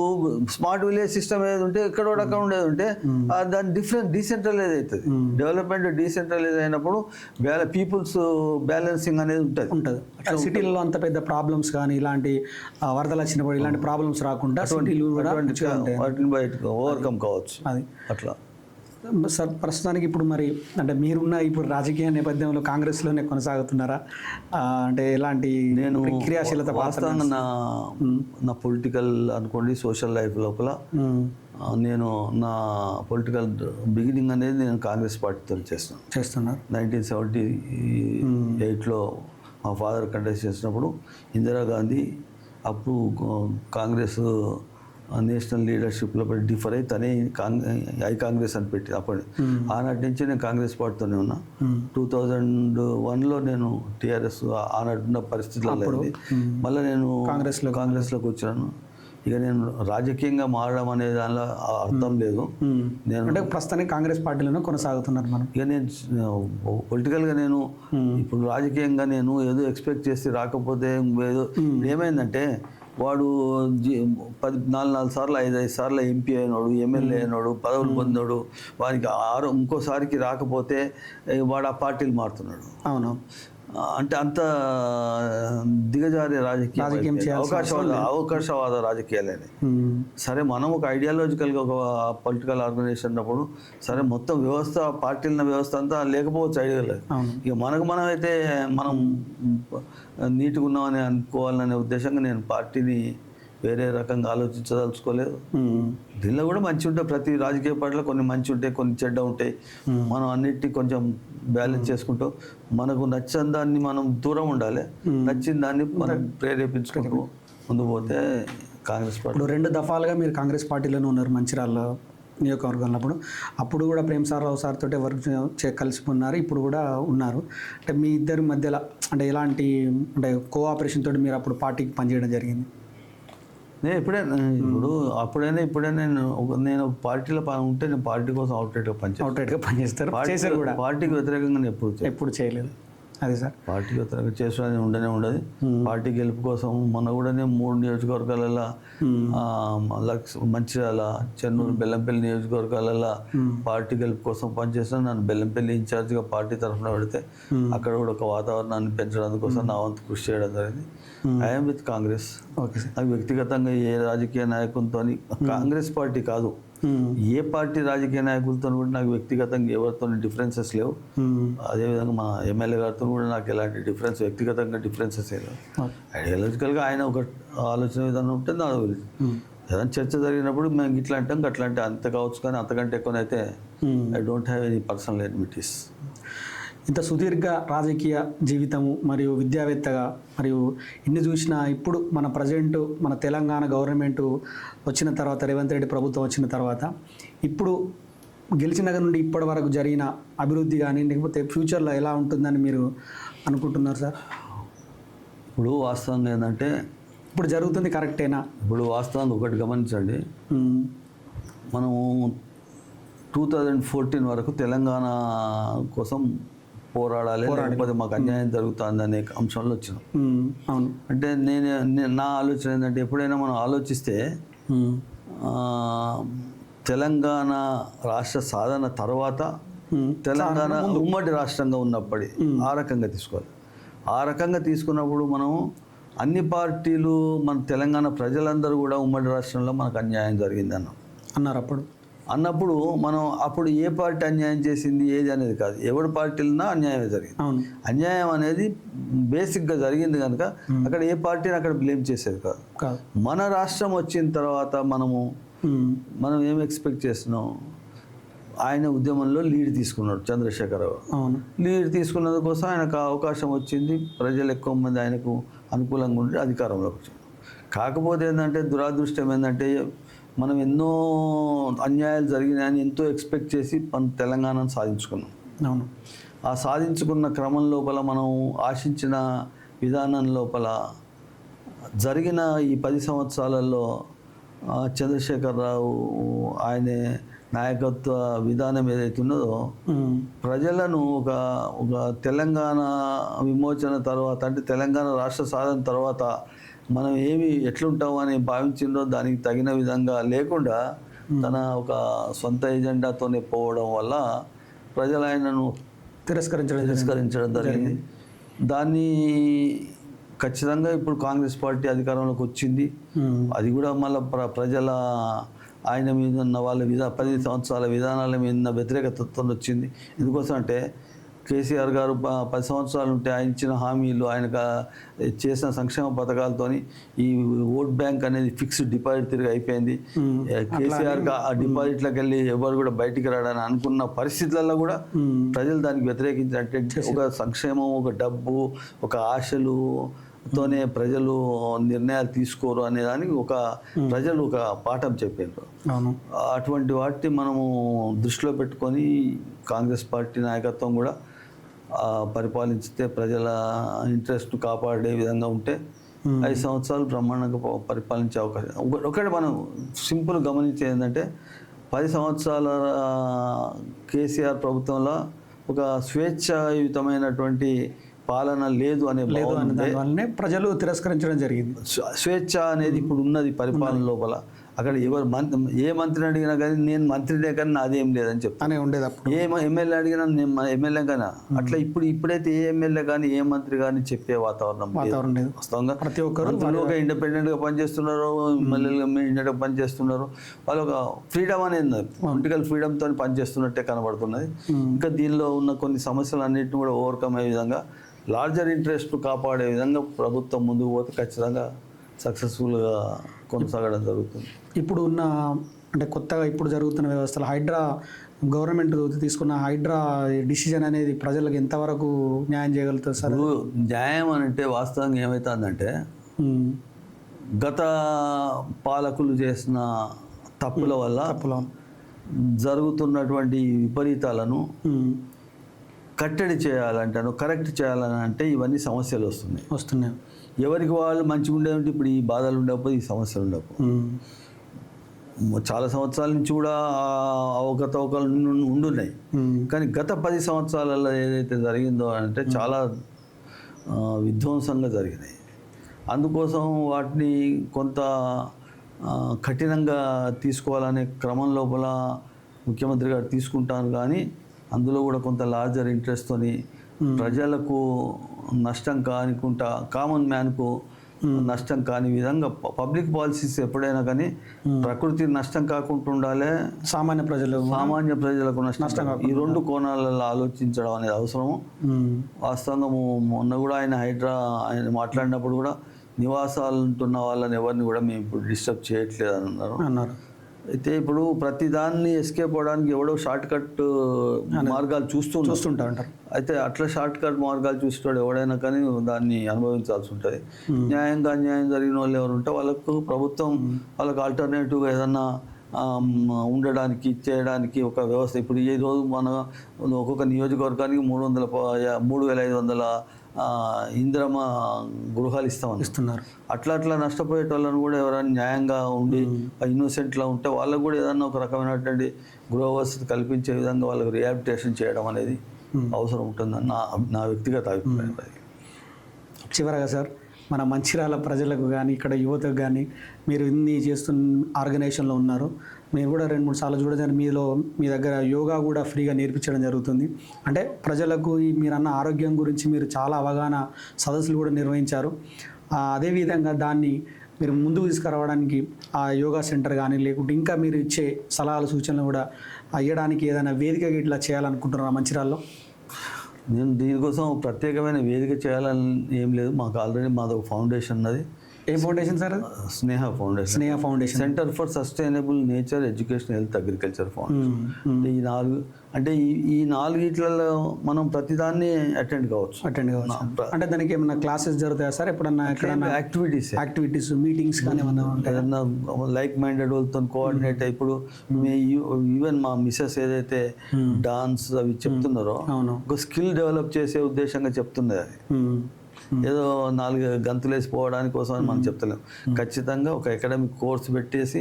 స్మార్ట్ విలేజ్ సిస్టమ్ ఏది ఉంటే ఎక్కడ అక్కడ ఉండేది ఉంటే దాని డీసెంట్రలైజ్ అవుతుంది. డెవలప్మెంట్ డీసెంట్రలైజ్ అయినప్పుడు పీపుల్స్ బ్యాలెన్సింగ్ అనేది ఉంటుంది. సిటీలలో అంత పెద్ద ప్రాబ్లమ్స్ కానీ ఇలాంటి వరదలు వచ్చినప్పుడు ఇలాంటి ప్రాబ్లమ్స్ రాకుండా సిటీలు కూడా వాటిని బయటకు ఓవర్కమ్ కావచ్చు. అది అట్లా సార్ ప్రస్తుతానికి ఇప్పుడు మరి అంటే మీరున్న ఇప్పుడు రాజకీయ నేపథ్యంలో కాంగ్రెస్లోనే కొనసాగుతున్నారా? అంటే ఎలాంటి నేను క్రియాశీలత వాస్తవంగా నా పొలిటికల్ అనుకోండి సోషల్ లైఫ్ లోపల నేను నా పొలిటికల్ బిగినింగ్ అనేది నేను కాంగ్రెస్ పార్టీతో చేస్తున్నారు. 1978లో మా ఫాదర్ కంటెస్ట్ చేసినప్పుడు ఇందిరాగాంధీ అప్పుడు కాంగ్రెస్ నేషనల్ లీడర్షిప్లో డిఫర్ అయ్యి తనే కాంగ్రెస్ అని పెట్టి అప్పుడు ఆనాటి నుంచి నేను కాంగ్రెస్ పార్టీతోనే ఉన్నా. 2001లో నేను టీఆర్ఎస్ ఆనాడున్న పరిస్థితుల్లో మళ్ళీ నేను కాంగ్రెస్లోకి వచ్చాను. ఇక నేను రాజకీయంగా మారడం అనే దానిలో అర్థం లేదు. నేను అంటే ప్రస్తుతానికి కాంగ్రెస్ పార్టీలోనే కొనసాగుతున్నారు మనం. ఇక నేను పొలిటికల్గా నేను ఇప్పుడు రాజకీయంగా నేను ఏదో ఎక్స్పెక్ట్ చేసి రాకపోతే ఏదో ఏమైందంటే వాడు 4 సార్లు 5 సార్లు ఎంపీ అయినాడు, ఎమ్మెల్యే అయినాడు, పదవులు పొందాడు, వానికి ఇంకోసారికి రాకపోతే వాడు ఆ పార్టీలు మారుతున్నాడు. అవును, అంటే అంత దిగజారే రాజకీయం అవకాశవాద రాజకీయాలని. సరే మనం ఒక ఐడియాలజికల్గా ఒక పొలిటికల్ ఆర్గనైజేషన్ ఉన్నప్పుడు సరే మొత్తం వ్యవస్థ పార్టీల వ్యవస్థ అంతా లేకపోవచ్చు ఐడియా. ఇక మనం అయితే మనం నీట్గా ఉన్నామని అనుకోవాలనే ఉద్దేశంగా నేను పార్టీని వేరే రకంగా ఆలోచించదలుచుకోలేదు. దీనిలో కూడా మంచి ఉంటాయి, ప్రతి రాజకీయ పార్టీలో కొన్ని మంచి ఉంటాయి, కొన్ని చెడ్డ ఉంటాయి. మనం అన్నిటినీ కొంచెం బ్యాలెన్స్ చేసుకుంటూ మనకు నచ్చిన దాన్ని మనం దూరం ఉండాలి, నచ్చిన దాన్ని మనం ప్రేరేపించుకుంటూ ముందు పోతే కాంగ్రెస్ పార్టీ. 2 దఫాలుగా మీరు కాంగ్రెస్ పార్టీలోనే ఉన్నారు మంచిర్యాల నియోజకవర్గంలో. అప్పుడు కూడా ప్రేమ్ రావు సార్ తోటే వర్క్ కలిసి ఉన్నారు, ఇప్పుడు కూడా ఉన్నారు. అంటే మీ ఇద్దరి మధ్యలో అంటే ఎలాంటి అంటే కోఆపరేషన్ తోటి మీరు అప్పుడు పార్టీకి పనిచేయడం జరిగింది? నేను ఇప్పుడైనా నేను పార్టీలో ఉంటే నేను పార్టీ కోసం అవుట్రైట్గా పనిచేస్తారు. పార్టీకి వ్యతిరేకంగా నేను ఎప్పుడు చేయలేదు. అదే సార్, పార్టీకి వ్యతిరేకంగా చేసుకుని ఉండదు. పార్టీ గెలుపు కోసం మొన్న కూడా నేను 3 నియోజకవర్గాలలో మంచిర్యాల, చెన్నూరు, బెల్లంపల్లి నియోజకవర్గాలలో పార్టీ గెలుపు కోసం పనిచేసిన నన్ను బెల్లంపల్లి ఇన్ఛార్జ్గా పార్టీ తరఫున పెడితే అక్కడ కూడా ఒక వాతావరణాన్ని పెంచడం కోసం నా వంతు కృషి చేయడం జరిగింది. I'm with Congress. నాకు వ్యక్తిగతంగా ఏ రాజకీయ నాయకులతో, కాంగ్రెస్ పార్టీ కాదు ఏ పార్టీ రాజకీయ నాయకులతో కూడా నాకు వ్యక్తిగతంగా ఎవరితో డిఫరెన్సెస్ లేవు. అదేవిధంగా మా ఎమ్మెల్యే గారితో కూడా నాకు ఎలాంటి వ్యక్తిగతంగా డిఫరెన్సెస్ లేవు. ఐడియాలజికల్గా ఆయన ఒక ఆలోచన విధానం ఉంటే నా ఏదైనా చర్చ జరిగినప్పుడు మేము ఇట్లా అంటాం అట్లా అంటే అంత కావచ్చు, కానీ అంతకంటే ఎక్కువనైతే I don't have any personal enmities. ఇంత సుదీర్ఘ రాజకీయ జీవితము మరియు విద్యావేత్తగా మరియు ఇన్ని చూసినా ఇప్పుడు మన ప్రజెంట్ మన తెలంగాణ గవర్నమెంట్ వచ్చిన తర్వాత, రేవంత్ రెడ్డి ప్రభుత్వం వచ్చిన తర్వాత ఇప్పుడు గెలిచిన దగ్గర నుండి ఇప్పటి వరకు జరిగిన అభివృద్ధి కానీ లేకపోతే ఫ్యూచర్లో ఎలా ఉంటుందని మీరు అనుకుంటున్నారు సార్? ఇప్పుడు వాస్తవంగా ఏంటంటే ఇప్పుడు జరుగుతుంది కరెక్టేనా? ఇప్పుడు వాస్తవంగా ఒకటి గమనించండి, మనము 2014 వరకు తెలంగాణ కోసం పోరాడాలి, లేకపోతే మాకు అన్యాయం జరుగుతుంది అనే అంశంలో వచ్చినాం. అవును, అంటే నా ఆలోచన ఏంటంటే ఎప్పుడైనా మనం ఆలోచిస్తే తెలంగాణ రాష్ట్ర సాధన తర్వాత తెలంగాణ ఉమ్మడి రాష్ట్రంగా ఉన్నప్పటి ఆ రకంగా తీసుకోవాలి. ఆ రకంగా తీసుకున్నప్పుడు మనం అన్ని పార్టీలు మన తెలంగాణ ప్రజలందరూ కూడా ఉమ్మడి రాష్ట్రంలో మనకు అన్యాయం జరిగింది అన్నప్పుడు మనం అప్పుడు ఏ పార్టీ అన్యాయం చేసింది ఏది అనేది కాదు, ఎవరి పార్టీలన్నా అన్యాయమే జరిగింది. అన్యాయం అనేది బేసిక్గా జరిగింది కనుక అక్కడ ఏ పార్టీని అక్కడ బ్లేమ్ చేసేది కాదు. మన రాష్ట్రం వచ్చిన తర్వాత మనం ఏం ఎక్స్పెక్ట్ చేస్తున్నాం, ఆయన ఉద్యమంలో లీడ్ తీసుకున్నాడు చంద్రశేఖరరావు. లీడ్ తీసుకున్నందు కోసం ఆయనకు అవకాశం వచ్చింది, ప్రజలు ఎక్కువ మంది ఆయనకు అనుకూలంగా ఉండి అధికారంలోకి వచ్చారు. కాకపోతే ఏంటంటే దురాదృష్టం ఏంటంటే మనం ఎన్నో అన్యాయాలు జరిగినాయని ఎంతో ఎక్స్పెక్ట్ చేసి మన తెలంగాణను సాధించుకున్నాం. అవును. ఆ సాధించుకున్న క్రమం లోపల మనం ఆశించిన విధానం లోపల జరిగిన ఈ 10 సంవత్సరాలలో చంద్రశేఖరరావు ఆయన నాయకత్వ విధానం ఏదైతే ఉన్నదో ప్రజలను ఒక తెలంగాణ విమోచన తర్వాత, అంటే తెలంగాణ రాష్ట్ర సాధన తర్వాత మనం ఎట్లుంటామని భావించిందో దానికి తగిన విధంగా లేకుండా తన ఒక సొంత ఎజెండాతోనే పోవడం వల్ల ప్రజలు ఆయనను తిరస్కరించడం జరిగింది. దాన్ని ఖచ్చితంగా ఇప్పుడు కాంగ్రెస్ పార్టీ అధికారంలోకి వచ్చింది. అది కూడా మళ్ళీ ప్రజల ఆయన మీద ఉన్న వాళ్ళ 10 సంవత్సరాల విధానాల మీద ఉన్న వ్యతిరేకతతో వచ్చింది. ఎందుకోసం అంటే కేసీఆర్ గారు 10 సంవత్సరాలు ఉంటే ఆయన ఇచ్చిన హామీలు, ఆయన చేసిన సంక్షేమ పథకాలతోని ఈ ఓట్ బ్యాంక్ అనేది ఫిక్స్డ్ డిపాజిట్ తిరిగి అయిపోయింది. కేసీఆర్ ఆ డిపాజిట్లకు వెళ్ళి ఎవరు కూడా బయటికి రాడని అనుకున్న పరిస్థితులలో కూడా ప్రజలు దానికి వ్యతిరేకించినట్టే ఒక సంక్షేమం, ఒక డబ్బు, ఒక ఆశలు తోనే ప్రజలు నిర్ణయాలు తీసుకోరు అనే దానికి ప్రజలు ఒక పాఠం చెప్పారు. అటువంటి వాటిని మనము దృష్టిలో పెట్టుకొని కాంగ్రెస్ పార్టీ నాయకత్వం కూడా పరిపాలించితే ప్రజల ఇంట్రెస్ట్ కాపాడే విధంగా ఉంటే 5 సంవత్సరాలు బ్రహ్మాండంగా పరిపాలించే అవకాశం. ఒకటి మనం సింపుల్ గమనించేది ఏంటంటే 10 సంవత్సరాల కేసీఆర్ ప్రభుత్వంలో ఒక స్వేచ్ఛాయుతమైనటువంటి పాలన లేదు అనే దానివల్లనే ప్రజలు తిరస్కరించడం జరిగింది. స్వేచ్ఛ అనేది ఇప్పుడు ఉన్నది పరిపాలన లోపల. అక్కడ ఏ మంత్రిని అడిగినా కానీ నేను మంత్రినే కానీ నాదేం లేదని చెప్తానే ఉండేది. అప్పుడు ఏ ఎమ్మెల్యే అడిగినా నేను ఎమ్మెల్యే కానీ అట్లా ఇప్పుడైతే ఏ ఎమ్మెల్యే కానీ ఏ మంత్రి కానీ చెప్పే వాతావరణం వాస్తవంగా ప్రతి ఒక్కరు ఒక ఇండిపెండెంట్గా పనిచేస్తున్నారు, ఎమ్మెల్యేలు ఇండిపెండెంట్గా పనిచేస్తున్నారు. వాళ్ళు ఒక ఫ్రీడమ్ అనేది పొలిటికల్ ఫ్రీడమ్తో పనిచేస్తున్నట్టే కనబడుతున్నది. ఇంకా దీనిలో ఉన్న కొన్ని సమస్యలు అన్నింటిని కూడా ఓవర్కమ్ అయ్యే విధంగా, లార్జర్ ఇంట్రెస్ట్ కాపాడే విధంగా ప్రభుత్వం ముందుకు పోతే ఖచ్చితంగా సక్సెస్ఫుల్గా కొనసాగడం జరుగుతుంది. ఇప్పుడు ఉన్న అంటే కొత్తగా ఇప్పుడు జరుగుతున్న వ్యవస్థలు గవర్నమెంట్ తీసుకున్న హైడ్రా డిసిజన్ అనేది ప్రజలకు ఎంతవరకు న్యాయం చేయగలుగుతుంది సార్? న్యాయం అంటే వాస్తవంగా ఏమవుతుందంటే గత పాలకులు చేసిన తప్పుల వల్ల జరుగుతున్నటువంటి విపరీతాలను కట్టడి చేయాలంటాను, కరెక్ట్ చేయాలని అంటే ఇవన్నీ సమస్యలు వస్తున్నాయి. ఎవరికి వాళ్ళు మంచిగా ఉండేవంటే ఇప్పుడు ఈ బాధలు ఉండకపోతే ఈ సమస్యలు ఉండకపో. చాలా సంవత్సరాల నుంచి కూడా అవకతవకలు ఉండున్నాయి. కానీ గత 10 సంవత్సరాలలో ఏదైతే జరిగిందో అంటే చాలా విధ్వంసంగా జరిగినాయి. అందుకోసం వాటిని కొంత కఠినంగా తీసుకోవాలనే క్రమం లోపల ముఖ్యమంత్రి గారు తీసుకుంటాను. కానీ అందులో కూడా కొంత లార్జర్ ఇంట్రెస్ట్తోని ప్రజలకు నష్టం కానికుంటా, కామన్ మ్యాన్కు నష్టం కాని విధంగా పబ్లిక్ పాలసీస్ ఎప్పుడైనా కానీ ప్రకృతి నష్టం కాకుండా ఉండాలి, సామాన్య ప్రజలకు నష్టం. ఈ 2 కోణాలలో ఆలోచించడం అనేది అవసరము. వాస్తవంగా మొన్న కూడా ఆయన మాట్లాడినప్పుడు కూడా నివాసాలు ఉంటున్న వాళ్ళని ఎవరిని కూడా మేము ఇప్పుడు డిస్టర్బ్ చేయట్లేదు అన్నారు. అయితే ఇప్పుడు ప్రతి దాన్ని ఎస్కేప్ అవ్వడానికి ఎవడో షార్ట్ కట్ మార్గాలు చూస్తుంటా అంటారు. అయితే అట్లా షార్ట్ కట్ మార్గాలు చూస్తాడు ఎవడైనా కానీ దాన్ని అనుభవించాల్సి ఉంటుంది. న్యాయంగా అన్యాయం జరిగిన వాళ్ళు ఎవరు ఉంటే వాళ్ళకు ప్రభుత్వం వాళ్ళకి ఆల్టర్నేటివ్గా ఏదన్నా ఉండడానికి చేయడానికి ఒక వ్యవస్థ. ఇప్పుడు ఈ రోజు మన ఒక్కొక్క నియోజకవర్గానికి 3,500 ఇందిరమ్మ గృహాలు ఇస్తున్నారు. అట్లా నష్టపోయే వాళ్ళని కూడా ఎవరైనా న్యాయంగా ఉండి ఇన్నోసెంట్లా ఉంటే వాళ్ళకు కూడా ఏదన్నా ఒక రకమైనటువంటి గృహ వసతి కల్పించే విధంగా వాళ్ళకి రిహాబిలిటేషన్ చేయడం అనేది అవసరం ఉంటుందని నా వ్యక్తిగత అభిప్రాయం. చివరగా సార్, మన మంచిర్యాల ప్రజలకు కానీ ఇక్కడ యువతకు కానీ మీరు ఇన్ని చేస్తున్న ఆర్గనైజేషన్లో ఉన్నారు, మీరు కూడా 2-3 సార్లు చూడగానే మీ దగ్గర యోగా కూడా ఫ్రీగా నేర్పించడం జరుగుతుంది. అంటే ప్రజలకు మీరు అన్న ఆరోగ్యం గురించి మీరు చాలా అవగాహన సదస్సులు కూడా నిర్వహించారు. అదేవిధంగా దాన్ని మీరు ముందుకు తీసుకురావడానికి ఆ యోగా సెంటర్ కానీ లేకుంటే ఇంకా మీరు ఇచ్చే సలహాలు సూచనలు కూడా అయ్యడానికి ఏదైనా వేదిక ఇట్లా చేయాలనుకుంటున్నారా మంచిర్యాలలో? నేను దీనికోసం ప్రత్యేకమైన వేదిక చేయాలని ఏం లేదు. మాకు ఆల్రెడీ మాది ఒక ఫౌండేషన్ ఉన్నది. ఏ ఫౌండేషన్ సార్ అది? Sneha foundation, Sneha foundation. Centre for sustainable nature education health agriculture foundation. ఈ 4 అంటే ఈ 4 మనం ప్రతిదాన్ని అటెండ్ కావచ్చు. అంటే దానికి ఏమన్నా క్లాసెస్ జరుగుతాయా సార్? ఎప్పుడన్నా ఎక్కడన్నా యాక్టివిటీస్ మీటింగ్స్ కానీ ఏమన్నా ఉంటాయి? ఏదన్నా లైక్ మైండెడ్ వాళ్ళతో కోఆర్డినేట్. ఇప్పుడు ఈవెన్ మా మిసెస్ ఏదైతే డాన్స్ అవి చెప్తున్నారో ఒక స్కిల్ డెవలప్ చేసే ఉద్దేశంగా చెప్తున్నది. అది ఏదో 4 గంతులు వేసిపోవడానికి కోసం అని మనం చెప్తలేం. ఖచ్చితంగా ఒక అకాడమిక్ కోర్స్ పెట్టేసి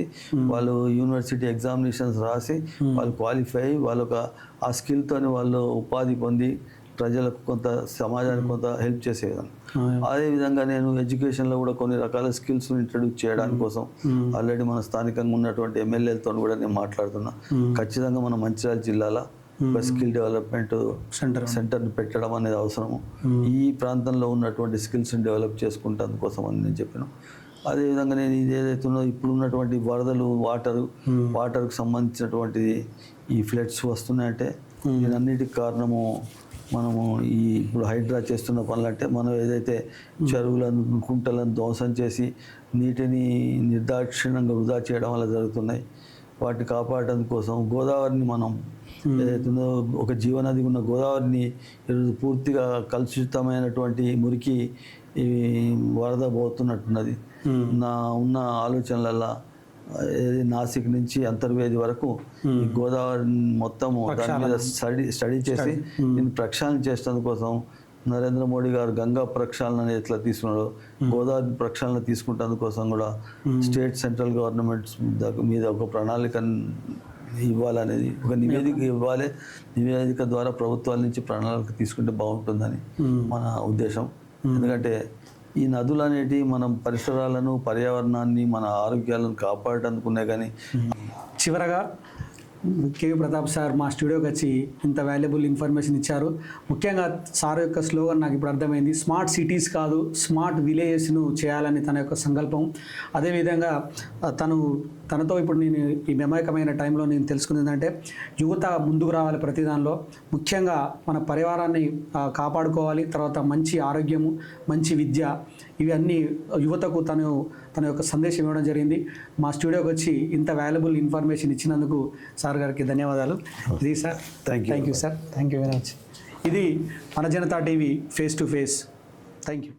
వాళ్ళు యూనివర్సిటీ ఎగ్జామినేషన్స్ రాసి వాళ్ళు క్వాలిఫై అయ్యి వాళ్ళు ఆ స్కిల్తోని వాళ్ళు ఉపాధి పొంది ప్రజలకు కొంత, సమాజానికి కొంత హెల్ప్ చేసేదాన్ని. అదేవిధంగా నేను ఎడ్యుకేషన్లో కూడా కొన్ని రకాల స్కిల్స్ ఇంట్రడ్యూస్ చేయడానికి కోసం ఆల్రెడీ మన స్థానికంగా ఉన్నటువంటి ఎమ్మెల్యేలతో కూడా నేను మాట్లాడుతున్నా. ఖచ్చితంగా మన మంచిర్యాల జిల్లాలో ఒక స్కిల్ డెవలప్మెంట్ సెంటర్ని పెట్టడం అనేది అవసరము. ఈ ప్రాంతంలో ఉన్నటువంటి స్కిల్స్ని డెవలప్ చేసుకుంటాను కోసం అని నేను చెప్పాను. అదేవిధంగా నేను ఇది ఏదైతే ఉన్నదో ఇప్పుడు ఉన్నటువంటి వరదలు, వాటర్కి సంబంధించినటువంటిది ఈ ఫ్లడ్స్ వస్తున్నాయంటే దీనన్నిటికి కారణము మనము ఇప్పుడు హైడ్రా చేస్తున్న పనులంటే మనం ఏదైతే చెరువులను, కుంటలను ధ్వంసం చేసి నీటిని నిర్దాక్షిణ్యంగా వృధా చేయడం వల్ల జరుగుతున్నాయి. వాటిని కాపాడడం కోసం గోదావరిని మనం ఏదైతుందో ఒక జీవనది ఉన్న గోదావరిని ఈరోజు పూర్తిగా కలుషితమైనటువంటి మురికి వరద పోతున్నట్టున్నది. ఉన్న ఆలోచనలల్లో నాసిక్ నుంచి అంతర్వేది వరకు ఈ గోదావరి మొత్తము దాని మీద స్టడీ చేసి దీన్ని ప్రక్షాళన చేసేందుకు కోసం నరేంద్ర మోడీ గారు గంగా ప్రక్షాళన ఎట్లా తీసుకున్నారో గోదావరి ప్రక్షాళన తీసుకుంటేందుకు కోసం కూడా స్టేట్, సెంట్రల్ గవర్నమెంట్స్ మీద ఒక ప్రణాళిక ఇవ్వాలనేది, ఒక నివేదిక ఇవ్వాలి. నివేదిక ద్వారా ప్రభుత్వాల నుంచి ప్రణాళిక తీసుకుంటే బాగుంటుందని మన ఉద్దేశం. ఎందుకంటే ఈ నదులు అనేటివి మనం పరిసరాలను, పర్యావరణాన్ని, మన ఆరోగ్యాలను కాపాడటానికి కానీ. చివరగా కేవీ ప్రతాప్ సార్ మా స్టూడియోకి వచ్చి ఇంత వాల్యుబుల్ ఇన్ఫర్మేషన్ ఇచ్చారు. ముఖ్యంగా సార్ యొక్క స్లోగన్ నాకు ఇప్పుడు అర్థమైంది. స్మార్ట్ సిటీస్ కాదు, స్మార్ట్ విలేజెస్ను చేయాలని తన యొక్క సంకల్పం. అదేవిధంగా తనతో ఇప్పుడు నేను ఈ మెమరికమైన టైంలో నేను తెలుసుకుంది ఏంటంటే యువత ముందుకు రావాలి ప్రతి దానిలో. ముఖ్యంగా మన పరివారాన్ని కాపాడుకోవాలి. తర్వాత మంచి ఆరోగ్యము, మంచి విద్య, ఇవన్నీ యువతకు తన యొక్క సందేశం ఇవ్వడం జరిగింది. మా స్టూడియోకి వచ్చి ఇంత వాల్యుబుల్ ఇన్ఫర్మేషన్ ఇచ్చినందుకు సార్ గారికి ధన్యవాదాలు. ఇది sir, thank you sir, thank you very much. ఇది మన Janata TV face to face. Thank you.